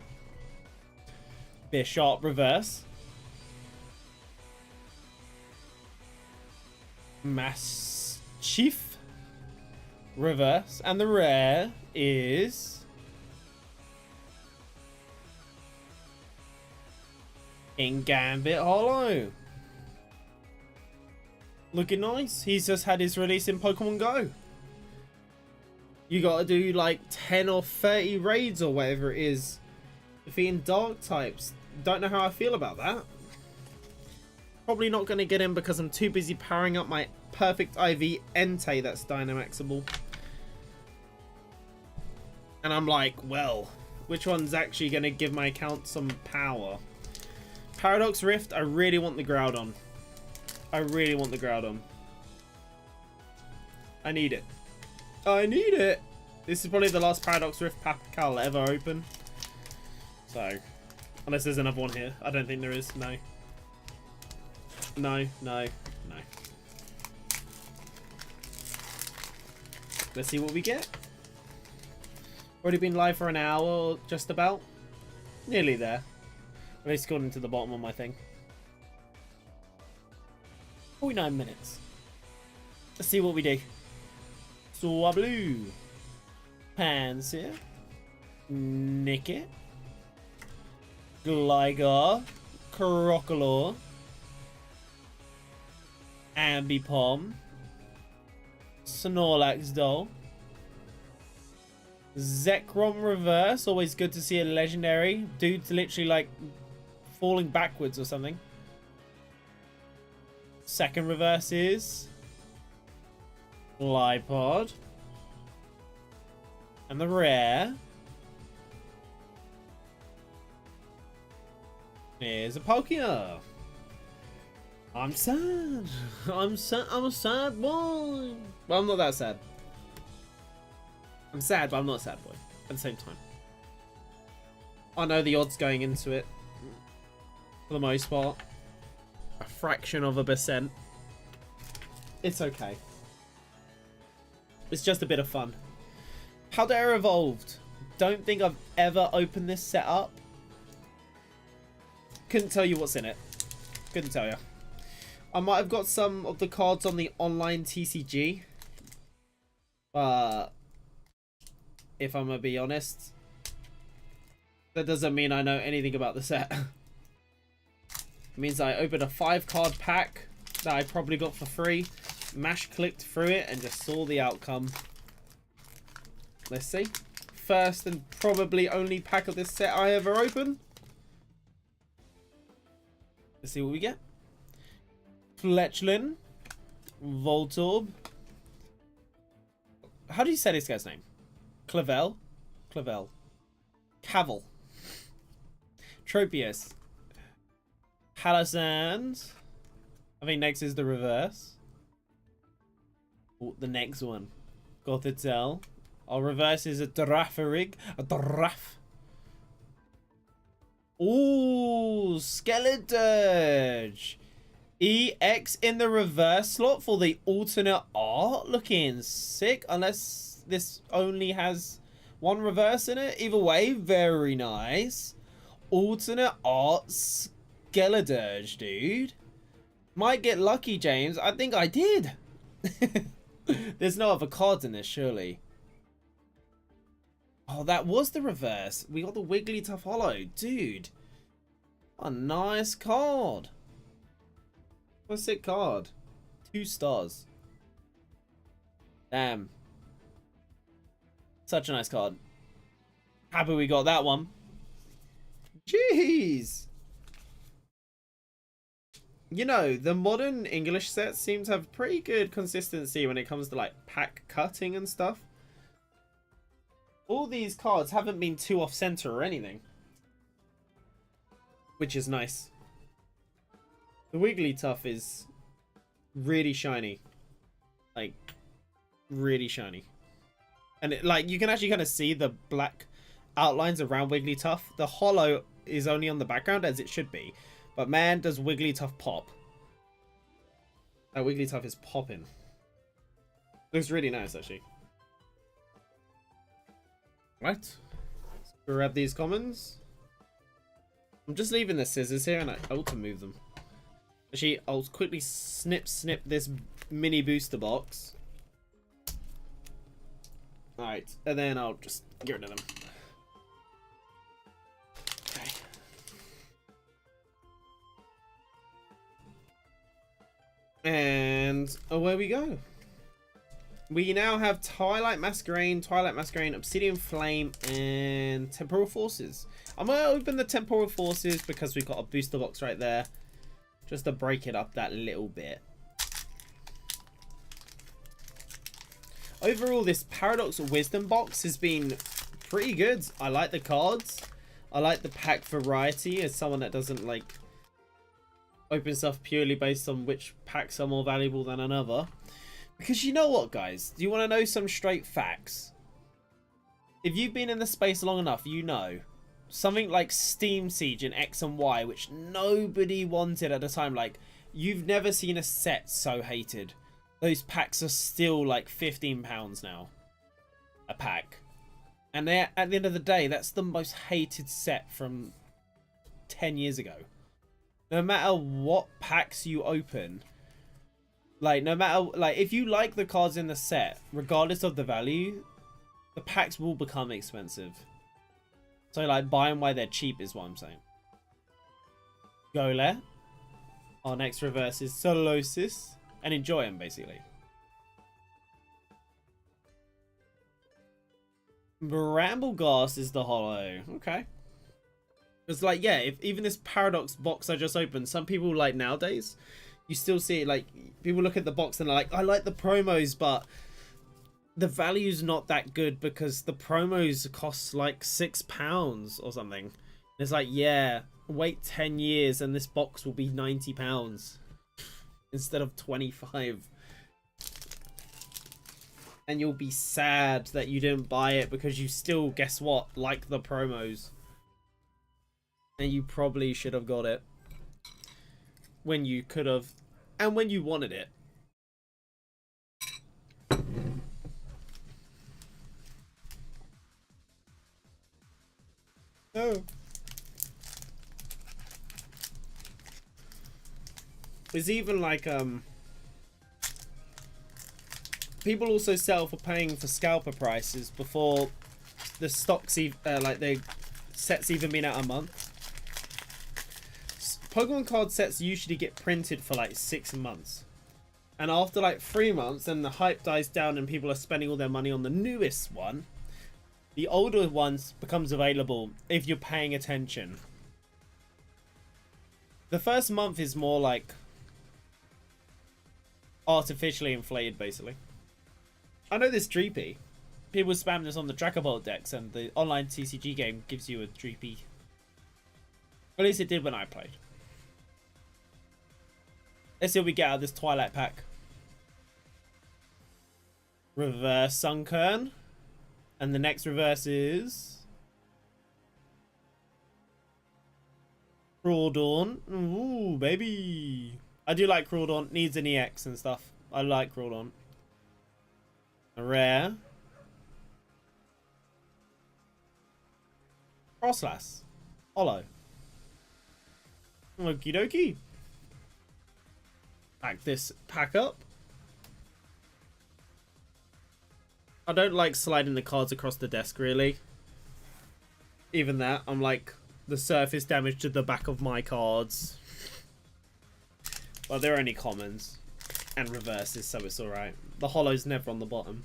Bishop reverse. Chief reverse, and the rare is in Gambit Hollow. Looking nice. He's just had his release in Pokemon Go. You gotta do like 10 or 30 raids or whatever it is, defeating dark types. Don't know how I feel about that. Probably not going to get him because I'm too busy powering up my perfect IV Entei that's Dynamaxable. And I'm like, well, which one's actually going to give my account some power? Paradox Rift, I really want the Groudon. I really want the Groudon. I need it. I need it! This is probably the last Paradox Rift pack I'll ever open. So, unless there's another one here. I don't think there is, no. No, no, no. Let's see what we get. Already been live for an hour, just about. Nearly there. At least according to the bottom of my thing. 49 minutes. Let's see what we do. Swablu. Pansear. Nickit. Gligar. Crocodile. Ambipom, Snorlax doll, Zekrom reverse. Always good to see a legendary. Dude's literally like falling backwards or something. Second reverse is Lipod. And the rare is a Pokemon. I'm sad. I'm sad. I'm a sad boy. Well, I'm not that sad. I'm sad, but I'm not a sad boy at the same time. I know the odds going into it, for the most part, a fraction of a percent. It's okay. It's just a bit of fun. Paldea evolved. Don't think I've ever opened this setup. Couldn't tell you what's in it. Couldn't tell you. I might have got some of the cards on the online TCG. But if I'm going to be honest, that doesn't mean I know anything about the set. It means I opened a 5-card pack that I probably got for free. Clicked through it and just saw the outcome. Let's see. First and probably only pack of this set I ever open. Let's see what we get. Fletchling. Voltorb. How do you say this guy's name? Clavel. Cavill. Tropius. Halasand. I think next is the reverse. Ooh, the next one. Gothitelle. Our reverse is a Drafarig. A Draf. Ooh, Skeleturge. EX in the reverse slot for the alternate art. Looking sick. Unless this only has one reverse in it. Either way, very nice. Alternate art Skeleturge, dude. Might get lucky, James. I think I did. There's no other cards in this, surely. Oh, that was the reverse. We got the Wigglytuff Hollow. Dude. A nice card. What a sick card. 2 stars. Damn. Such a nice card. Happy we got that one. Jeez. You know, the modern English sets seem to have pretty good consistency when it comes to like pack cutting and stuff. All these cards haven't been too off center or anything, which is nice. The Wigglytuff is really shiny, like really shiny, and it, like you can actually kind of see the black outlines around Wigglytuff. The hollow is only on the background as it should be, but man, does Wigglytuff pop! That Wigglytuff is popping. Looks really nice actually. Right, let's grab these commons. I'm just leaving the scissors here and I can move them. Actually, I'll quickly snip this mini booster box. Alright, and then I'll just get rid of them. Okay. And away we go. We now have Twilight Masquerain, Obsidian Flame, and Temporal Forces. I'm going to open the Temporal Forces because we've got a booster box right there. Just to break it up that little bit. Overall, this Paradox Wisdom box has been pretty good. I like the cards. I like the pack variety as someone that doesn't like open stuff purely based on which packs are more valuable than another. Because you know what, guys? Do you want to know some straight facts? If you've been in the space long enough, you know. Something like Steam Siege in X and Y, which nobody wanted at the time. Like, you've never seen a set so hated. Those packs are still like £15 now. A pack. And they're, at the end of the day, that's the most hated set from 10 years ago. No matter what packs you open... Like, no matter, like, if you like the cards in the set, regardless of the value, the packs will become expensive. So, like, buy them while they're cheap is what I'm saying. Golem. Our next reverse is Solosis. and enjoy them, basically. Brambleghast is the holo. Okay. It's like, yeah, if even this Paradox box I just opened, some people, like, nowadays, you still see it, like, people look at the box and they're like, I like the promos, but the value's not that good because the promos cost like £6 or something. And it's like, yeah, wait 10 years and this box will be £90 instead of 25. And you'll be sad that you didn't buy it because you still, guess what, like the promos. And you probably should have got it when you could have and when you wanted it. Oh. It's even like people also sell for paying for scalper prices before the stocks like the sets even been out a month. Pokemon card sets usually get printed for like 6 months, and after like 3 months then the hype dies down and people are spending all their money on the newest one. The older ones becomes available if you're paying attention. The first month is more like artificially inflated, basically. I know this Dreepy. People spam this on the Dracobolt decks, and the online TCG game gives you a Dreepy. At least it did when I played. Let's see what we get out of this Twilight pack. Reverse Sunkern. And the next reverse is Crawdaunt. Ooh, baby. I do like Crawdaunt. Needs an EX and stuff. I like Crawdaunt. A rare. Frostlass. Holo. Okie dokie. Pack this pack up. I don't like sliding the cards across the desk, really. Even that, I'm like, the surface damage to the back of my cards. Well, they're only commons. And reverses, so it's alright. The holo's never on the bottom.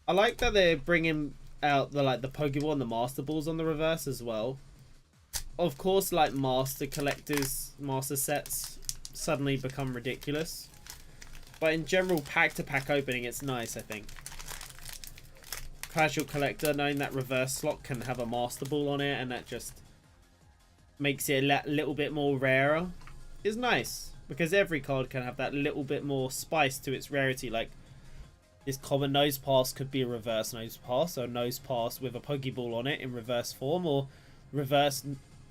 I like that they're bringing out the Pokeball and the Master Balls on the reverse as well. Of course, like, Master Collectors, Master Sets suddenly become ridiculous. But in general, pack-to-pack opening, it's nice, I think. Casual Collector, knowing that reverse slot can have a Master Ball on it, and that just makes it a little bit more rarer, is nice. Because every card can have that little bit more spice to its rarity. Like, this common Nose Pass could be a reverse Nose Pass, so Nose Pass with a Pokeball on it in reverse form, or reverse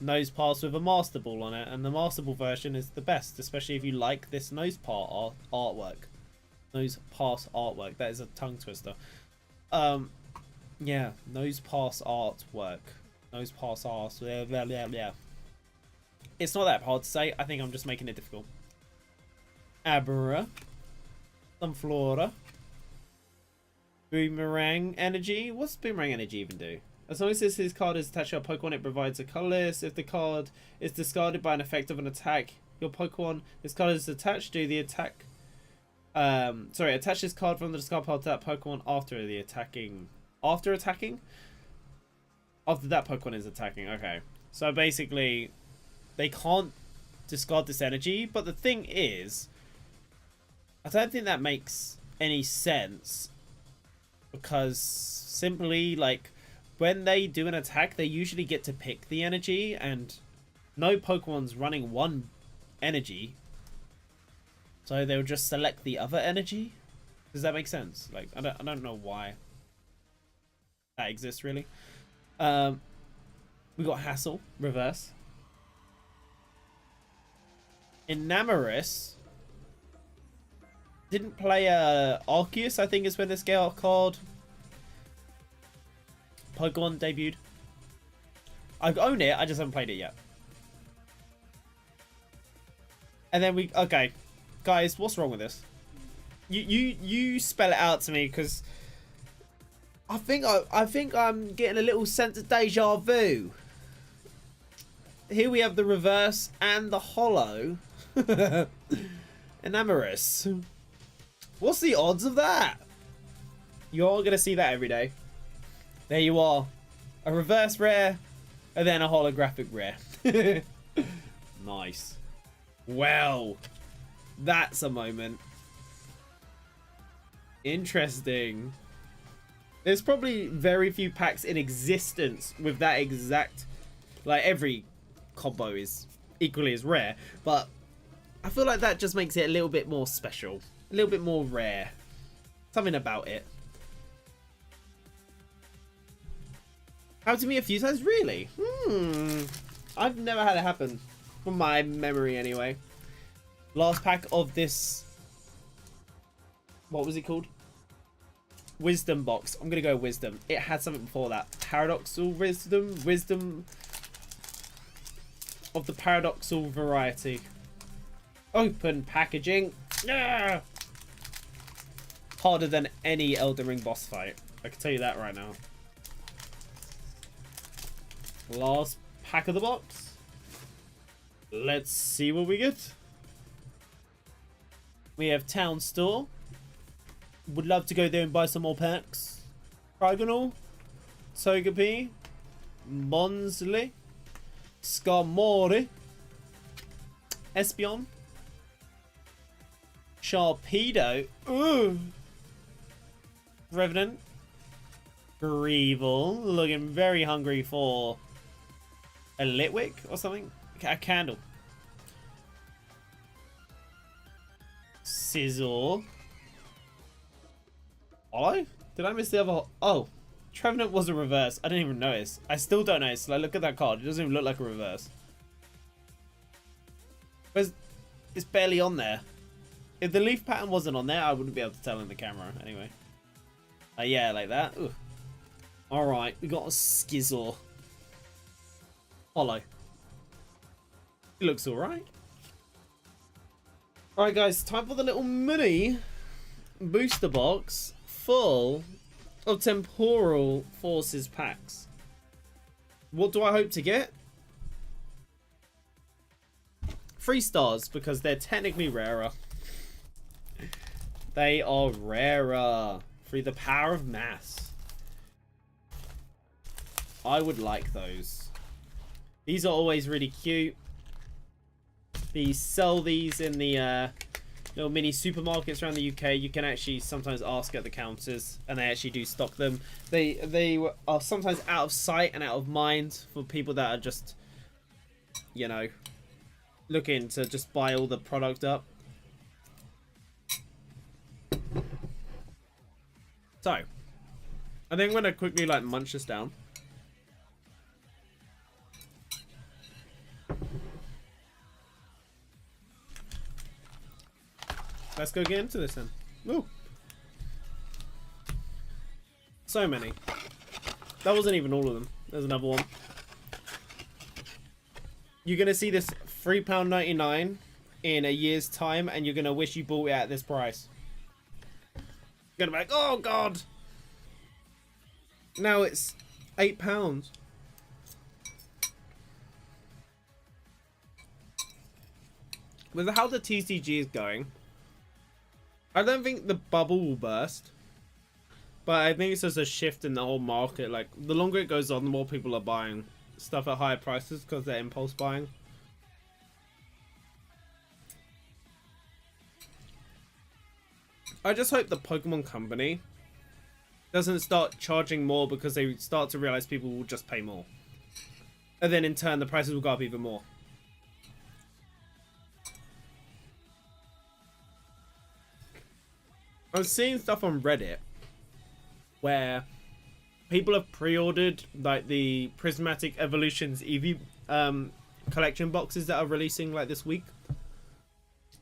Nose Pass with a Master Ball on it, and the Master Ball version is the best, especially if you like this Nose Pass artwork. Nose Pass artwork, that is a tongue twister. Yeah, Nose Pass artwork. Nose Pass art, blah, blah, blah, blah. It's not that hard to say, I think I'm just making it difficult. Abra. Sunflora. Boomerang Energy. What's Boomerang Energy even do? As long as his card is attached to a Pokemon, it provides a colorless. If the card is discarded by an effect of an attack, your Pokemon, this card is attached to the attack. Attach this card from the discard pile to that Pokemon after the attacking. After attacking? After that Pokemon is attacking. Okay. So basically, they can't discard this energy. But the thing is, I don't think that makes any sense. Because simply, like, when they do an attack, they usually get to pick the energy, and no Pokemon's running one energy, so they'll just select the other energy. Does that make sense? Like, I don't know why that exists, really. We got Hassel, reverse. Enamorus didn't play Arceus, I think is when this card Pokemon debuted. I own it, I just haven't played it yet. And then okay, guys, what's wrong with this? You spell it out to me, because I think I'm getting a little sense of deja vu. Here we have the reverse and the holo. Enamorous. What's the odds of that? You're gonna see that every day. There you are. A reverse rare, and then a holographic rare. Nice. Well, that's a moment. Interesting. There's probably very few packs in existence with that exact... Like, every combo is equally as rare, but I feel like that just makes it a little bit more special. A little bit more rare. Something about it. Happened to me a few times, really? I've never had it happen. From my memory, anyway. Last pack of this... What was it called? Wisdom box. I'm going to go Wisdom. It had something before that. Paradoxal Wisdom. Wisdom of the paradoxal variety. Open packaging. Yeah! Harder than any Elden Ring boss fight. I can tell you that right now. Last pack of the box. Let's see what we get. We have Town Store. Would love to go there and buy some more packs. Trigonal. Togepi. Monsley. Skarmory. Espeon. Sharpedo. Ooh. Revenant. Greevil. Looking very hungry for a Litwick or something. A candle. Sizzle. Hollow? Did I miss the other? Oh, Trevenant was a reverse. I didn't even notice. I still don't notice. Like, look at that card. It doesn't even look like a reverse. But it's barely on there. If the leaf pattern wasn't on there, I wouldn't be able to tell in the camera. Anyway. Yeah, like that. Ooh. All right, we got a Skizzle. Hollow. It looks all right. All right, guys. Time for the little mini booster box full of Temporal Forces packs. What do I hope to get? 3 stars, because they're technically rarer. They are rarer through the power of mass. I would like those. These are always really cute. They sell these in the little mini supermarkets around the UK. You can actually sometimes ask at the counters, and they actually do stock them. They are sometimes out of sight and out of mind for people that are just, you know, looking to just buy all the product up. So, I think I'm going to quickly like munch this down. Let's go get into this then. Ooh. So many. That wasn't even all of them. There's another one. You're going to see this £3.99 in a year's time, and you're going to wish you bought it at this price. You're going to be like, oh God. Now it's £8. With how the TCG is going, I don't think the bubble will burst, but I think it's just a shift in the whole market. Like, the longer it goes on, the more people are buying stuff at higher prices because they're impulse buying. I just hope the Pokemon Company doesn't start charging more because they start to realize people will just pay more. And then in turn, the prices will go up even more. I'm seeing stuff on Reddit where people have pre-ordered like the Prismatic Evolutions Eevee collection boxes that are releasing like this week,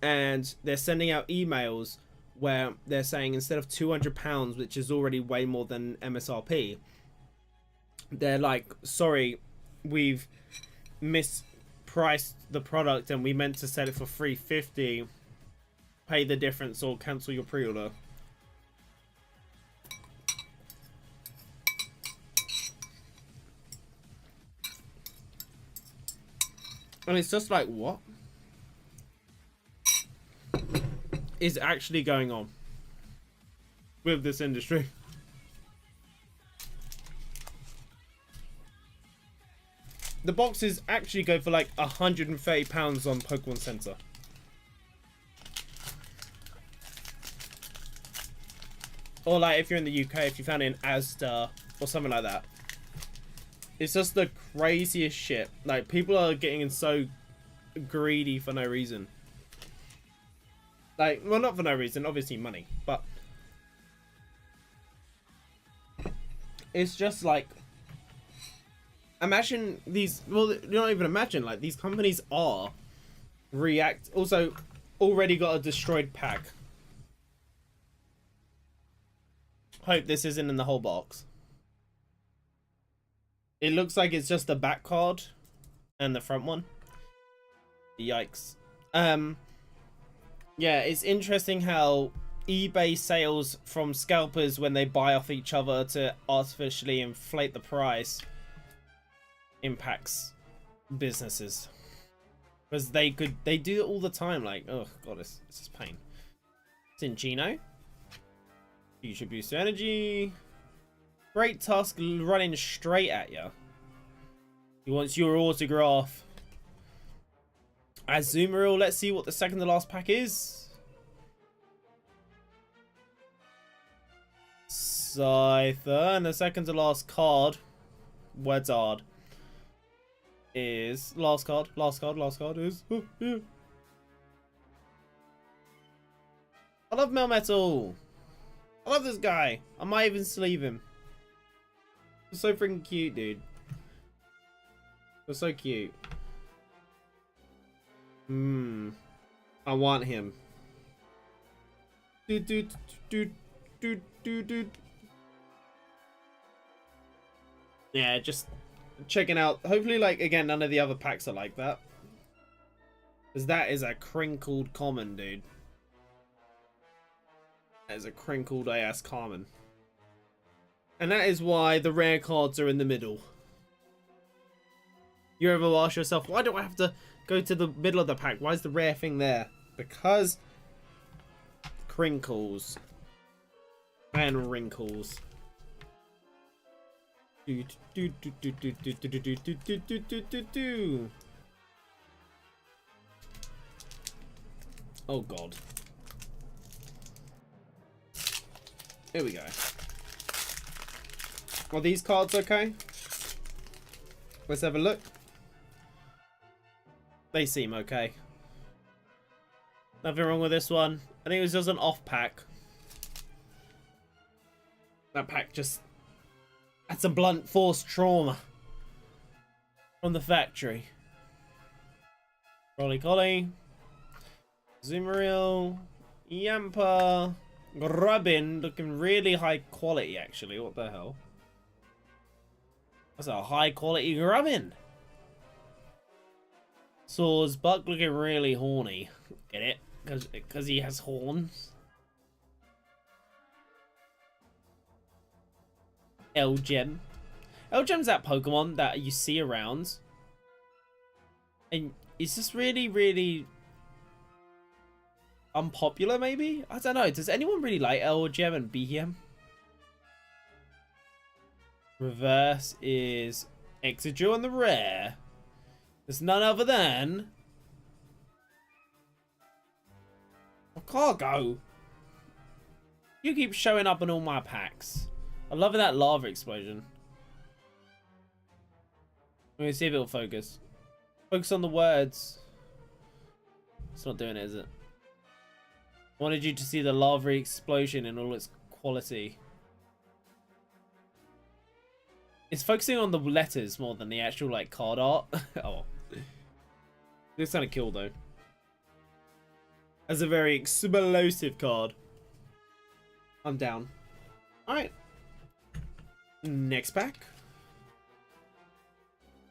and they're sending out emails where they're saying instead of £200, which is already way more than MSRP, they're like, sorry, we've mispriced the product and we meant to sell it for $350. Pay the difference or cancel your pre-order. And it's just like, what? is actually going on with this industry. The boxes actually go for like £130 on Pokemon Center. Or like if you're in the UK, if you found it in Asda or something like that. It's just the craziest shit. Like, people are getting so greedy for no reason. Like, well, not for no reason, obviously money, but it's just like, imagine these, well, you don't even imagine, like, these companies are also already got a destroyed pack. Hope this isn't in the whole box. It looks like it's just the back card and the front one. Yikes. Yeah, it's interesting how eBay sales from scalpers, when they buy off each other to artificially inflate the price, impacts businesses. Because they do it all the time. Like, oh god, this is pain. Cinchino. You should boost your energy. Great Tusk running straight at you. He wants your autograph. Azumarill, let's see what the second to last pack is. Scyther, and the second to last card, Wedzard, is last card is yeah. I love Melmetal. I love this guy. I might even sleeve him. He's so freaking cute, dude. They're so cute. I want him. Yeah, just checking out. Hopefully, like, again, none of the other packs are like that. Because that is a crinkled common, dude. That is a crinkled ass common. And that is why the rare cards are in the middle. You ever ask yourself, why do I have to go to the middle of the pack? Why is the rare thing there? Because crinkles and wrinkles. Oh god. Here we go. Are these cards okay? Let's have a look. They seem okay. Nothing wrong with this one. I think it was just an off pack. That pack just had some blunt force trauma from the factory. Rolly Collie, Zumarill, Yampa, Grubbin, looking really high quality actually. What the hell? That's a high quality Grubbin. Swords Buck looking really horny. Get it? Because he has horns. L-Gem. L-Gem's that Pokemon that you see around. And it's just really, really unpopular, maybe? I don't know. Does anyone really like L-Gem and BM? Reverse is Exegil on the rare. There's none other than Cargo. You keep showing up in all my packs. I'm loving that lava explosion. Let me see if it'll focus. Focus on the words. It's not doing it, is it? I wanted you to see the lava explosion in all its quality. It's focusing on the letters more than the actual, like, card art. Oh. This kind of cool, though. As a very explosive card. I'm down. Alright. Next pack.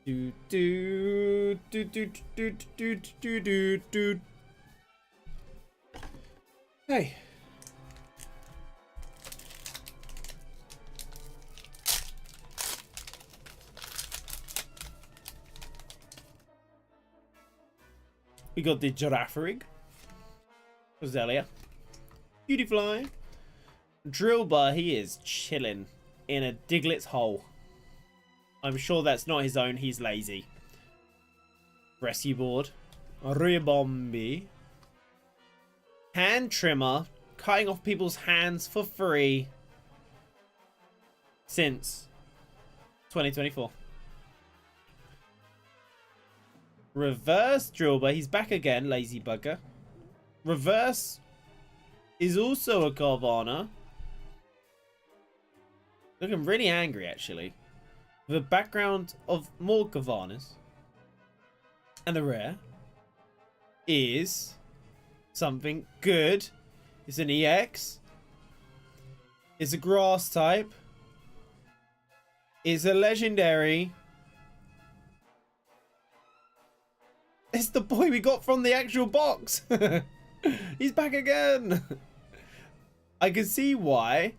Do do do do do do do do do. Hey. We got the Giraffe Rig. Roselia. Beautifly. Drillbar, he is chilling in a Diglett's hole. I'm sure that's not his own. He's lazy. Rescue board. Ribombi. Hand trimmer. Cutting off people's hands for free. Since 2024. Reverse Drillbar. He's back again. Lazy bugger. Reverse is also a Carvana. Looking really angry, actually. With a background of more Carvanas. And the rare is something good. It's an EX. It's a grass type. It's a legendary. It's the boy we got from the actual box. He's back again. I can see why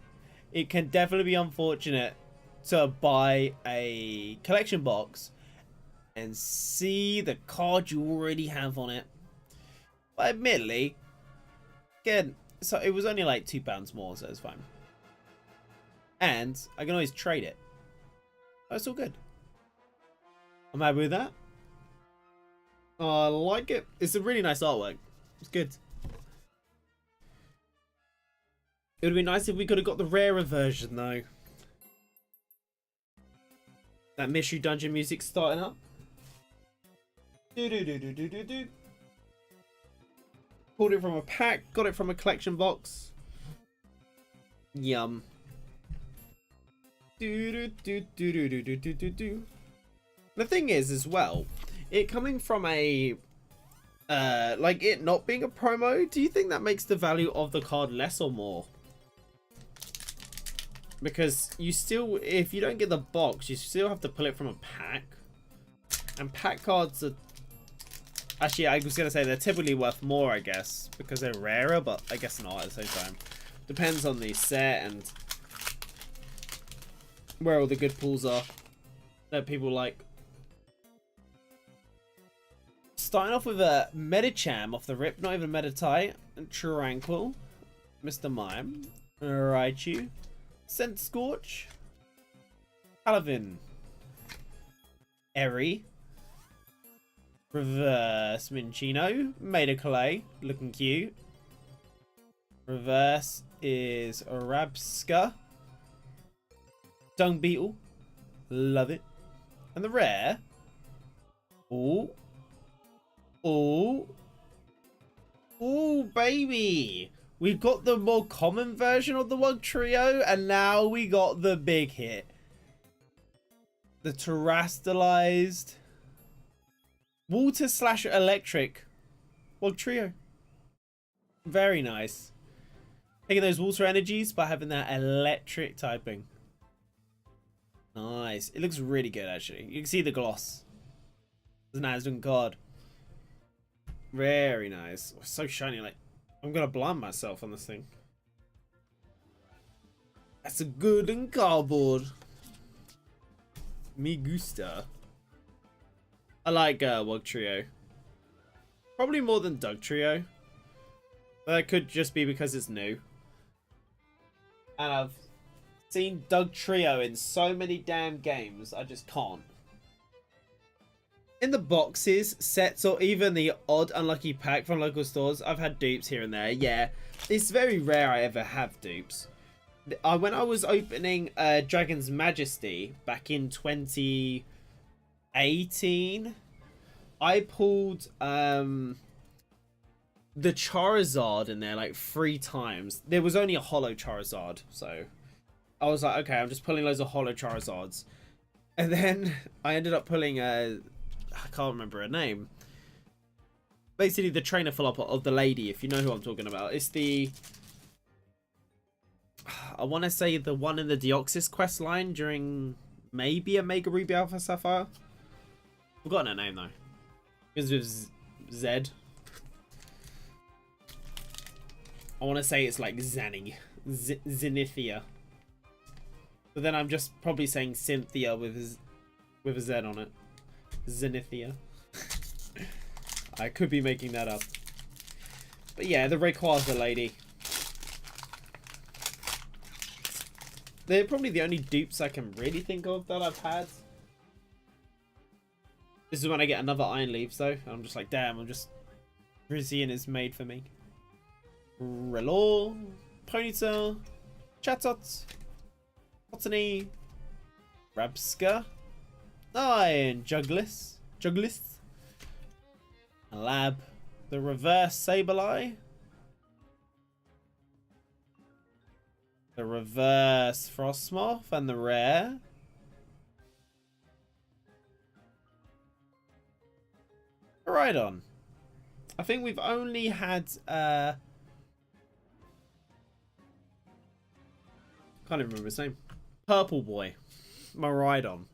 it can definitely be unfortunate to buy a collection box and see the card you already have on it. But admittedly, again, so it was only like £2 more, so it's fine. And I can always trade it. That's all good. I'm happy with that. I like it. It's a really nice artwork. It's good. It would have been nice if we could have got the rarer version, though. That mystery dungeon music starting up. Do do do do do do do. Pulled it from a pack. Got it from a collection box. Yum. Do do do do do do do do do. The thing is, as well, it coming from a like it not being a promo, do you think that makes the value of the card less or more? Because you still, if you don't get the box, you still have to pull it from a pack. And pack cards are, actually, I was going to say they're typically worth more, I guess, because they're rarer, but I guess not at the same time. Depends on the set and where all the good pulls are that people like. Starting off with a Medicham off the rip, not even Meditai, Tranquil, Mr. Mime, Raichu, Scent Scorch, Palavin, Eri, Reverse Minchino, Made of Clay, looking cute. Reverse is Rabska, Dung Beetle, love it. And the rare, ooh, ooh, ooh, baby. We've got the more common version of the Wug Trio, and now we got the big hit. The terrestrialized water/electric Wug Trio. Very nice. Taking those water energies by having that electric typing. Nice. It looks really good, actually. You can see the gloss. It's a nice looking card. Very nice. Oh, so shiny, like I'm gonna blind myself on this thing. That's a good and cardboard. Me gusta. I like Wug Trio. Probably more than Doug Trio. But that could just be because it's new. And I've seen Doug Trio in so many damn games, I just can't. In the boxes, sets, or even the odd unlucky pack from local stores, I've had dupes here and there. Yeah, it's very rare I ever have dupes. When I was opening Dragon's Majesty back in 2018, I pulled the Charizard in there like 3 times. There was only a holo Charizard, so I was like, okay, I'm just pulling loads of holo Charizards. And then I ended up pulling I can't remember her name. Basically, the trainer follow-up of the lady, if you know who I'm talking about. It's the, I want to say the one in the Deoxys quest line during maybe a Mega Ruby Alpha Sapphire. Forgotten her name though. Because it was Z. I want to say it's like Zanny. Zenithia. But then I'm just probably saying Cynthia with a Z on it. Zenithia. I could be making that up. But yeah, the Rayquaza lady. They're probably the only dupes I can really think of that I've had. This is when I get another Iron Leaves though. I'm just like, damn, I'm just... Rizian is made for me. Relor, Ponytail, Chatot, Botany, Rabska, and Juglis, Lab, the reverse Sableye, the reverse Frostmoth, and the rare. Right on. I think we've only had can't even remember his name. Purple Boy. Maridon.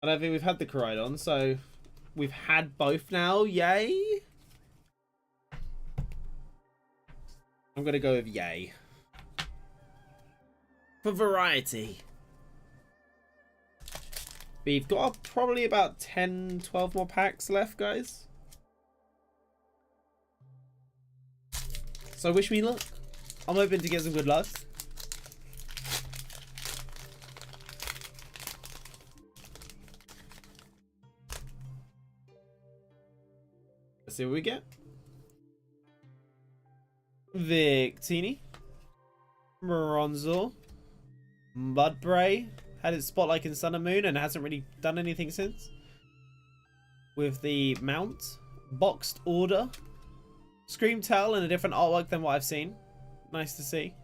I don't think we've had the Coridon, so we've had both now. Yay! I'm gonna go with yay. For variety. We've got probably about 10, 12 more packs left, guys. So wish me luck. I'm hoping to get some good luck. Let's see what we get. Victini. Bronzor. Mudbray. Had its spot like in Sun and Moon and hasn't really done anything since. With the mount. Boxed Order. Screamtail in a different artwork than what I've seen. Nice to see.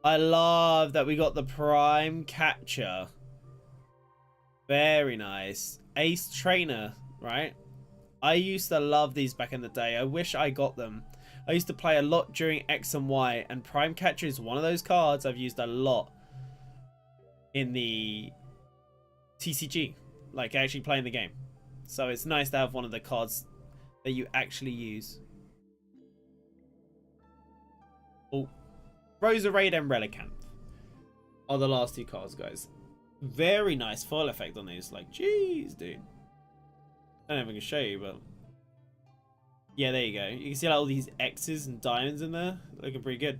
I love that we got the Prime Catcher. Very nice. Ace Trainer, right? I used to love these back in the day. I wish I got them. I used to play a lot during X and Y, and Prime Catcher is one of those cards I've used a lot in the TCG, like actually playing the game. So it's nice to have one of the cards that you actually use. Oh, Roserade and Relicanth are the last two cards, guys. Very nice foil effect on these. Like, jeez, dude. I don't know if I can show you, but yeah, there you go. You can see like all these X's and diamonds in there, looking pretty good.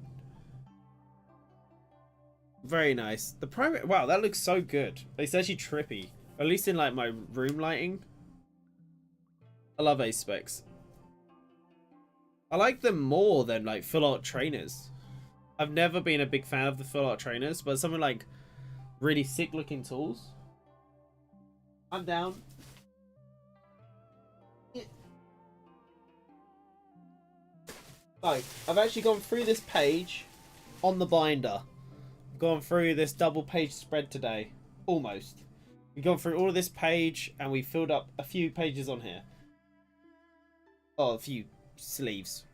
Very nice. The primary, wow, that looks so good. It's actually trippy, at least in like my room lighting. I love Ace Specs. I like them more than like full art trainers. I've never been a big fan of the full art trainers, but something like really sick looking tools, I'm down. Like, I've actually gone through this page on the binder. I've gone through this double page spread today. Almost. We've gone through all of this page and we filled up a few pages on here. Oh, a few sleeves.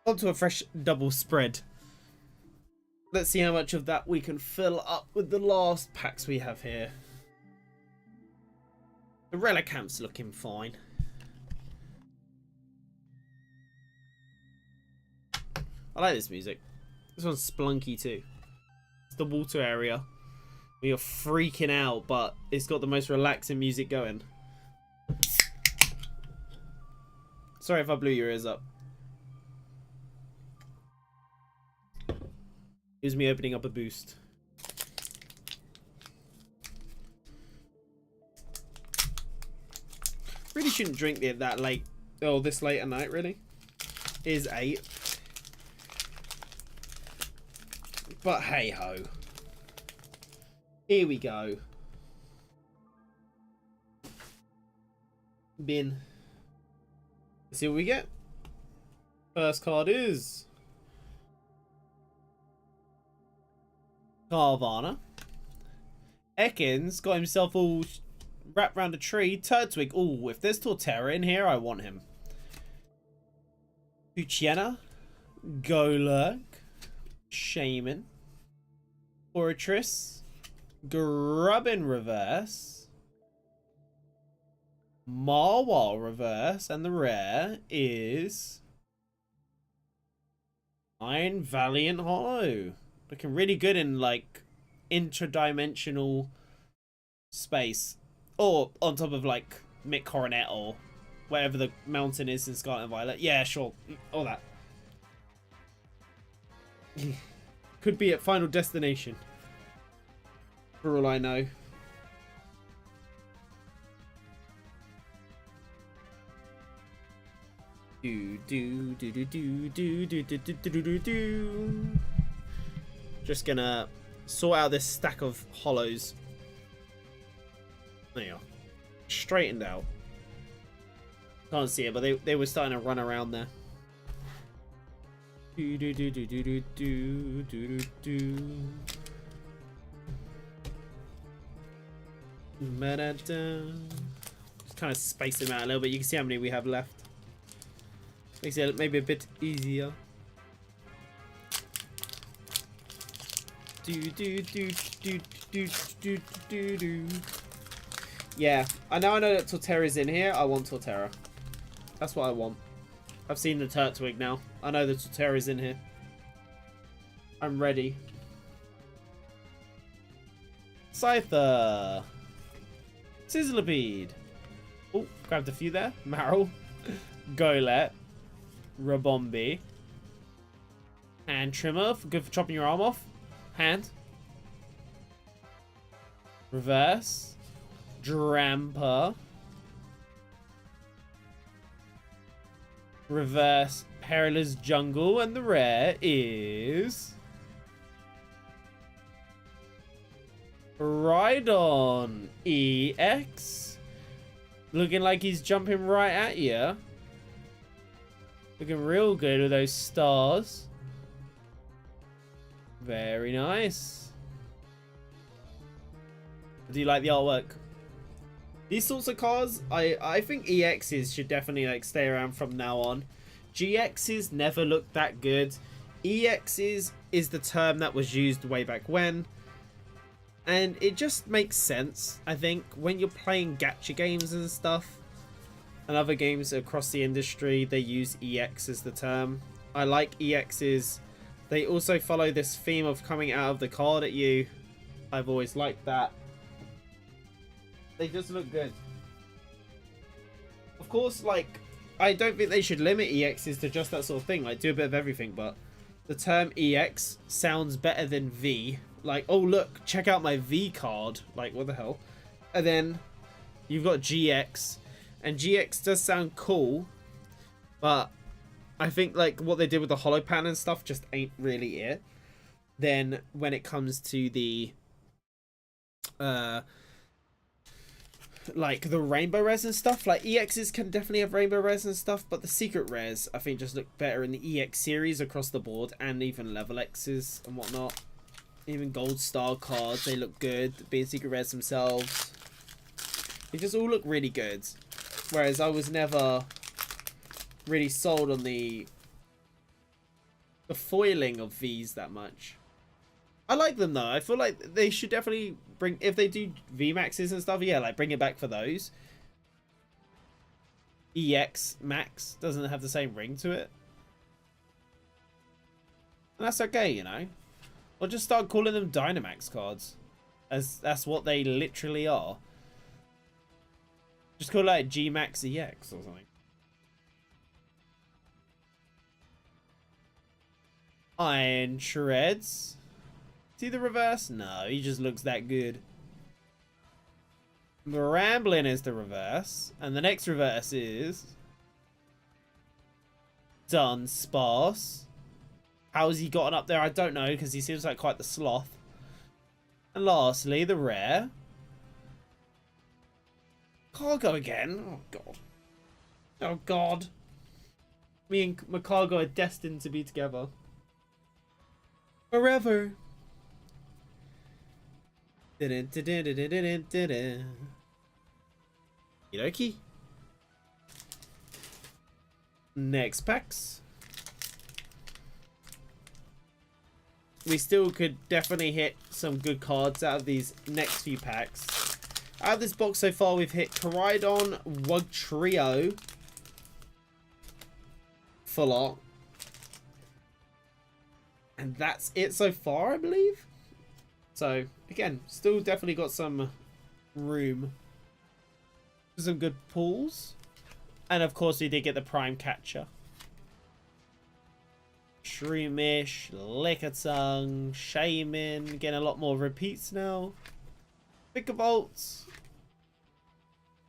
Onto a fresh double spread. Let's see how much of that we can fill up with the last packs we have here. The Relicanth's looking fine. I like this music. This one's splunky too. It's the water area. We are freaking out, but it's got the most relaxing music going. Sorry if I blew your ears up. Here's me opening up a boost. Really shouldn't drink it that late. Oh, this late at night, really? Is 8. But hey ho. Here we go. Bin. Let's see what we get. First card is Carvana. Ekans got himself all wrapped around a tree. Turtwig. Oh, if there's Torterra in here, I want him. Uchiena. Golurk. Shaman. Fortress. Grubbin reverse. Marwal reverse. And the rare is Iron Valiant Hollow. Looking really good in like interdimensional space. Or on top of like Mick Coronet or whatever the mountain is in Scarlet and Violet. Yeah, sure. All that. Could be at Final Destination. For all I know. Just gonna sort out this stack of hollows. There you are. Straightened out. Can't see it, but they were starting to run around there. Just kind of space them out a little bit. You can see how many we have left. Makes it maybe a bit easier. Yeah, I know that Torterra's in here. I want Torterra. That's what I want. I've seen the Turtwig now. I know the Torterra's in here. I'm ready. Scyther. Sizzlipede. Oh, grabbed a few there. Marrow. Golett. Rabombi. Hand Trimmer. Good for chopping your arm off. Hand. Reverse. Dramper. Reverse Perilous Jungle. And the rare is... Rhydon EX. Looking like he's jumping right at you. Looking real good with those stars. Very nice. Do you like the artwork? These sorts of cards, I think EXs should definitely like stay around from now on. GXs never looked that good. EXs is the term that was used way back when. And it just makes sense, I think, when you're playing gacha games and stuff. And other games across the industry, they use EX as the term. I like EXs. They also follow this theme of coming out of the card at you. I've always liked that. They just look good. Of course, like, I don't think they should limit EXs to just that sort of thing. Like, do a bit of everything, but the term EX sounds better than V. Like, oh, look, check out my V card. Like, what the hell? And then you've got GX. And GX does sound cool, but I think, like, what they did with the holo pan and stuff just ain't really it. Then, when it comes to the, like, the rainbow res and stuff, like, EXs can definitely have rainbow res and stuff, but the secret res, I think, just look better in the EX series across the board, and even level X's and whatnot. Even gold star cards, they look good, being secret res themselves. They just all look really good. Whereas I was never really sold on the foiling of Vs that much. I like them though. I feel like they should definitely bring, if they do VMAXs and stuff, yeah, like bring it back for those. EX Max doesn't have the same ring to it. And that's okay, you know. Or just start calling them Dynamax cards. As that's what they literally are. Just call it like G-Max EX or something. Iron Shreds. See the reverse? No, he just looks that good. Ramblin is the reverse. And the next reverse is... Dunsparce. How's he gotten up there? I don't know, because he seems like quite the sloth. And lastly, the rare... Cargo again? Oh, God. Oh, God. Me and Macargo are destined to be together. Forever. Okie. Next packs. We still could definitely hit some good cards out of these next few packs. Out of this box so far, we've hit Koraidon, Wugtrio, full art. And that's it so far, I believe. So, again, still definitely got some room for some good pulls. And, of course, we did get the Prime Catcher. Shroomish, Lickitung, Shaman, getting a lot more repeats now. Bolts,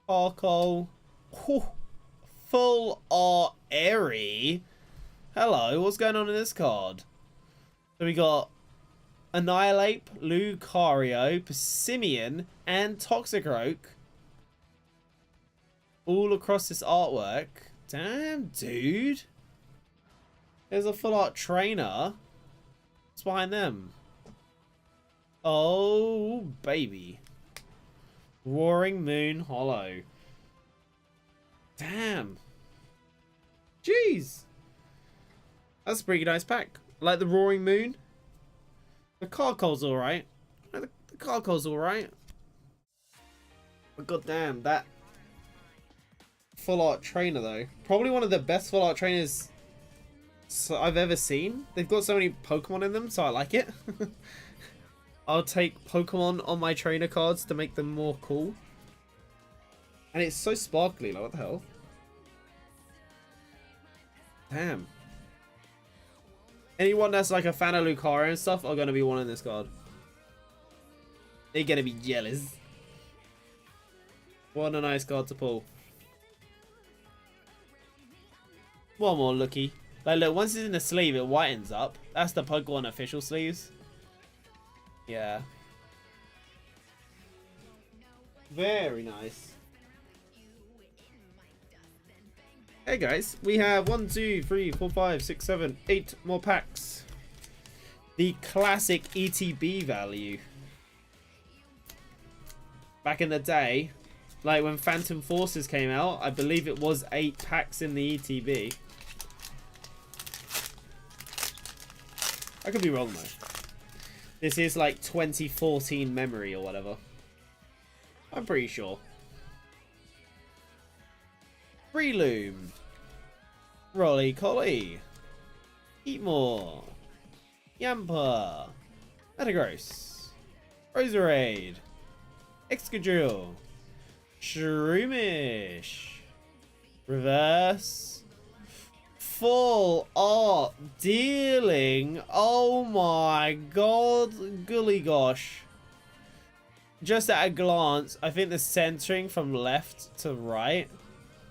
Sparkle, Full Art Airy. Hello, what's going on in this card? So we got Annihilate, Lucario, Persimmon, and Toxicroak all across this artwork. Damn, dude. There's a full art trainer. What's behind them? Oh, baby. Roaring Moon Hollow. Damn. Jeez. That's a pretty nice pack. I like the Roaring Moon. The Carcoal's alright. The Carcoal's alright. But goddamn, that full art trainer though. Probably one of the best full art trainers I've ever seen. They've got so many Pokemon in them, so I like it. I'll take Pokemon on my trainer cards to make them more cool. And it's so sparkly, like what the hell? Damn. Anyone that's like a fan of Lucario and stuff are going to be wanting this card. They're going to be jealous. What a nice card to pull. One more looky. Like look, once it's in the sleeve it whitens up. That's the Pokemon official sleeves. Yeah. Very nice. Hey guys, we have 1, 2, 3, 4, 5, 6, 7, 8 more packs. The classic ETB value. Back in the day, like when Phantom Forces came out, I believe it was 8 packs in the ETB. I could be wrong though. This is like 2014 memory or whatever. I'm pretty sure. Breloom, Rolly Collie, Eatmore, Yamper, Metagross, Roserade, Excadrill, Shroomish, Reverse, Full Art Dealing. Oh my god, golly gosh. Just at a glance, I think the centering from left to right.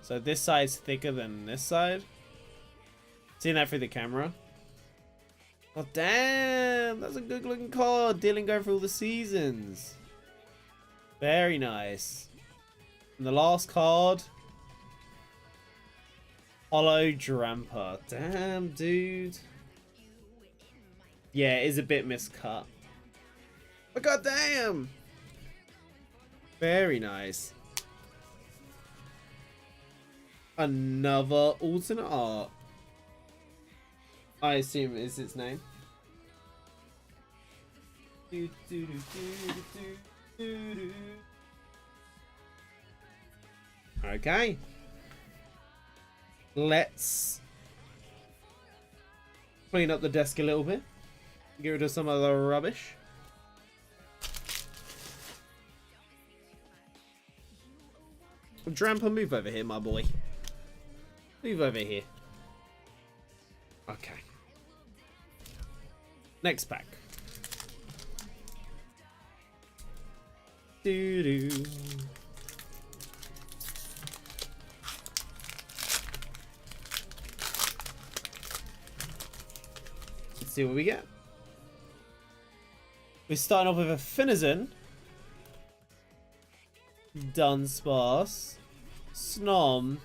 So this side's thicker than this side. Seeing that through the camera. Oh damn, that's a good looking card. Dealing going through all the seasons. Very nice. And the last card. Hollow Dramper. Damn, dude. Yeah, it is a bit miscut. But goddamn. Very nice. Another alternate art. I assume is its name. Okay. Let's clean up the desk a little bit. Get rid of some of the rubbish. Dramper, move over here, my boy. Move over here. Okay. Next pack. Doo-doo. Let's see what we get. We're starting off with a Finizen, Dunsparce, Snom,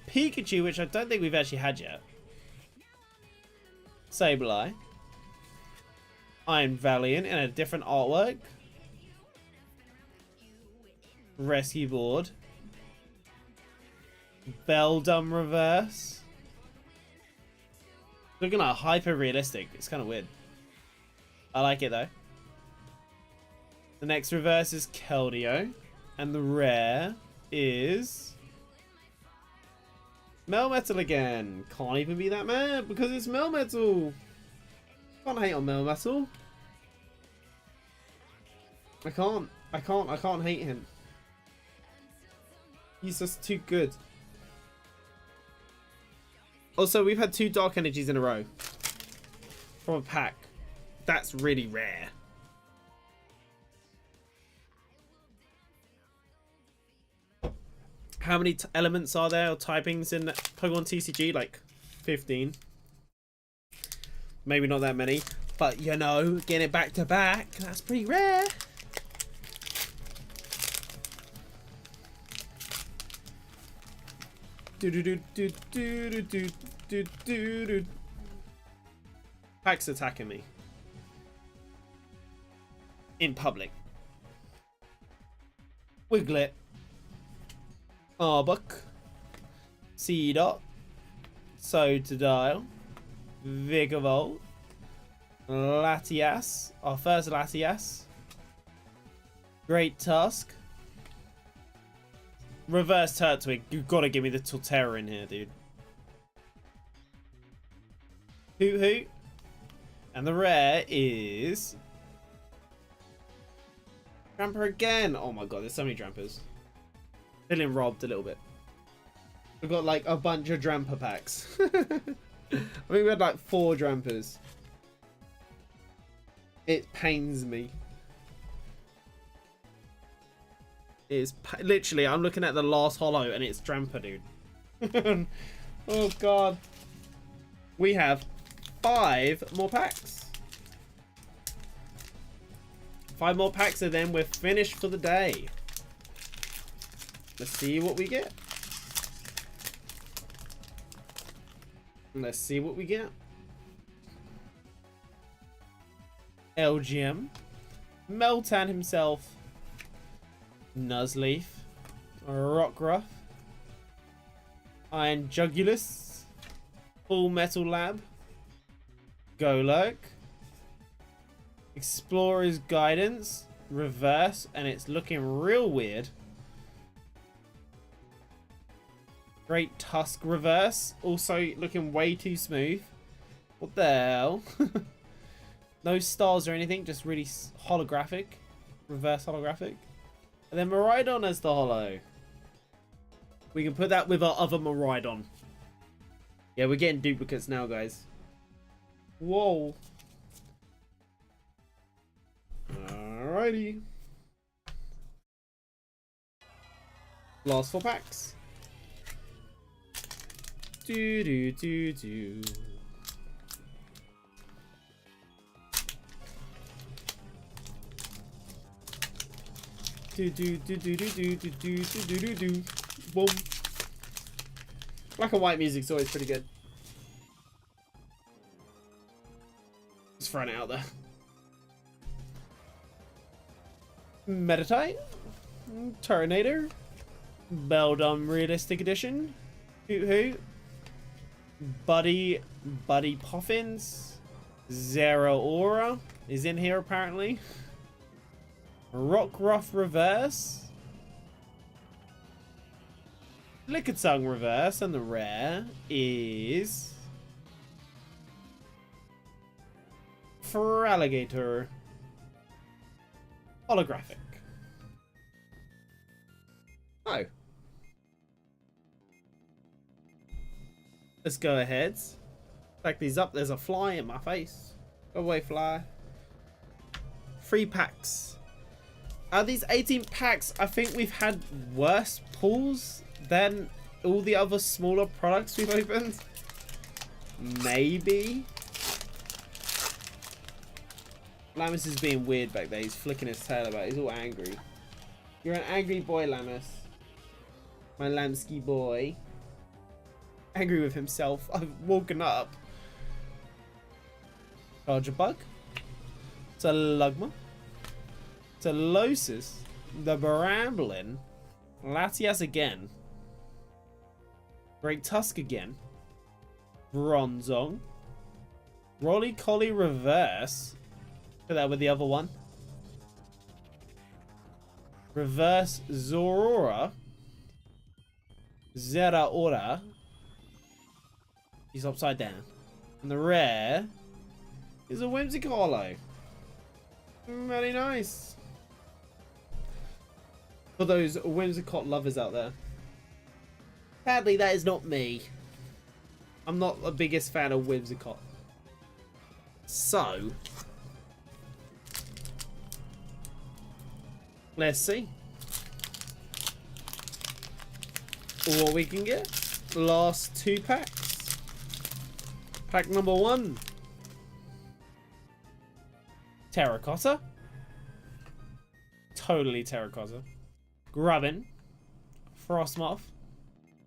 Pikachu, which I don't think we've actually had yet, Sableye, Iron Valiant in a different artwork, Rescue Board, Beldum Reverse. Looking like hyper realistic. It's kind of weird. I like it though. The next reverse is Keldeo, and the rare is Melmetal again. Can't even be that mad because it's Melmetal. Can't hate on Melmetal. I can't hate him. He's just too good. Also, we've had 2 Dark Energies in a row. from a pack. That's really rare. How many elements are there or typings in Pokemon TCG? Like 15. Maybe not that many. But, you know, getting it back to back, that's pretty rare. Pack's attacking me. In public. Wiglet. Arbok. Seedot. Sotodile. Vigavolt. Latias. Our first Latias. Great Tusk. Reverse Turtwig. You've got to give me the Torterra in here, dude. Hoot Hoot. And the rare is... Dramper again. Oh my god, there's so many Drampers. Feeling robbed a little bit. We've got like a bunch of Dramper packs. I think we had like 4 Drampers. It pains me. It's literally, I'm looking at the last holo and it's Dramper, dude. Oh god. We have 5 more packs. 5 more packs and then we're finished for the day. Let's see what we get. Let's see what we get. LGM. Meltan himself. Nuzleaf. Rockruff. Iron Jugulus. Full Metal Lab. Golurk. Explorer's Guidance. Reverse. And it's looking real weird. Great Tusk Reverse. Also looking way too smooth. What the hell? No stars or anything. Just really holographic. Reverse holographic. And then Miraidon as the holo. We can put that with our other Miraidon. Yeah, we're getting duplicates now, guys. Whoa. Alrighty. Last 4 packs. Do do do do. Do do do do do do do do do do do. Boom. Black and white music's always pretty good. Just throwing it out there. Meditite. Turtonator. Beldum Realistic Edition. Hoot Hoot. Buddy Puffins. Zeraora is in here apparently. Rockruff Reverse. Lickitung Reverse, and the rare is Feraligatr Holographic. Oh. Let's go ahead. Stack these up. There's a fly in my face. Go away, fly. 3 packs. Out of these 18 packs, I think we've had worse pulls than all the other smaller products we've opened. Maybe. Lamus is being weird back there. He's flicking his tail about. He's all angry. You're an angry boy, Lamus. My Lamsky boy. Angry with himself. I've woken up. Charger Bug. Talugma. Telosis. The Bramblin. Latias again. Great Tusk again. Bronzong. Rolly-Collie Reverse. Put that with the other one. Reverse Zorora. Zeraora. He's upside down. And the rare is a Whimsicott holo. Very nice. For those Whimsicott lovers out there. Sadly, that is not me. I'm not the biggest fan of Whimsicott. So, let's see what we can get. Last 2 packs. Pack number 1. Terracotta. Totally terracotta. Grubbin. Frostmoth.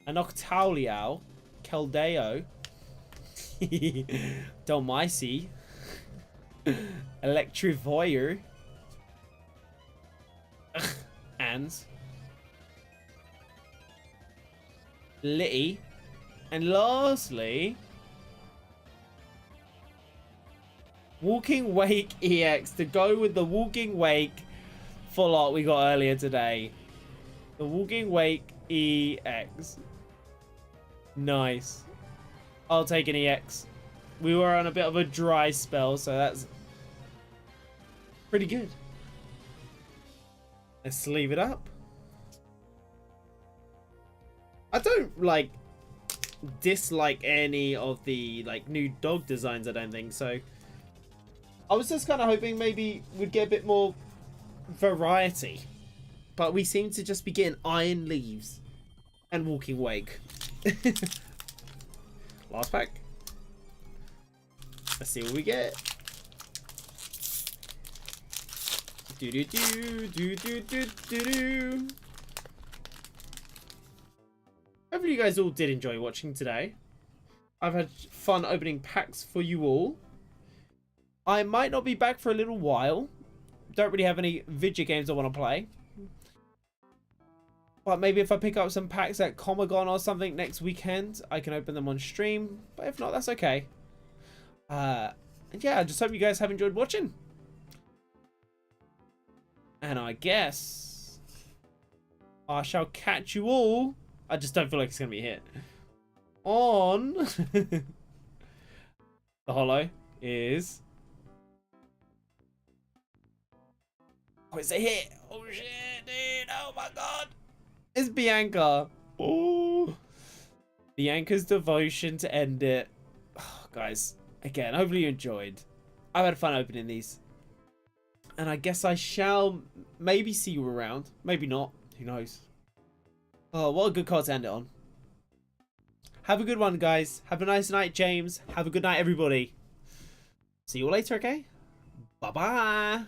An Octauliao. Keldeo. Dolmicey. Electrivoyer. And Litty. And lastly, Walking Wake EX to go with the Walking Wake full art we got earlier today. The Walking Wake EX. Nice. I'll take an EX. We were on a bit of a dry spell, so that's pretty good. Let's sleeve it up. I don't dislike any of the new dog designs, I don't think so. I was just kind of hoping maybe we'd get a bit more variety, but we seem to just be getting Iron Leaves and Walking Wake. Last pack. Let's see what we get. Do do do do do do do do. Hopefully you guys all did enjoy watching today. I've had fun opening packs for you all. I might not be back for a little while. Don't really have any video games I want to play. But maybe if I pick up some packs at Comic-Con or something next weekend, I can open them on stream. But if not, that's okay. And yeah, I just hope you guys have enjoyed watching. And I guess I shall catch you all. I just don't feel like it's going to be a hit. On the holo is... Oh, it's a hit. Oh, shit, dude. Oh, my God. It's Bianca. Oh. Bianca's Devotion to end it. Oh, guys, again, hopefully you enjoyed. I've had fun opening these. And I guess I shall maybe see you around. Maybe not. Who knows? Oh, what a good card to end it on. Have a good one, guys. Have a nice night, James. Have a good night, everybody. See you all later, okay? Bye-bye.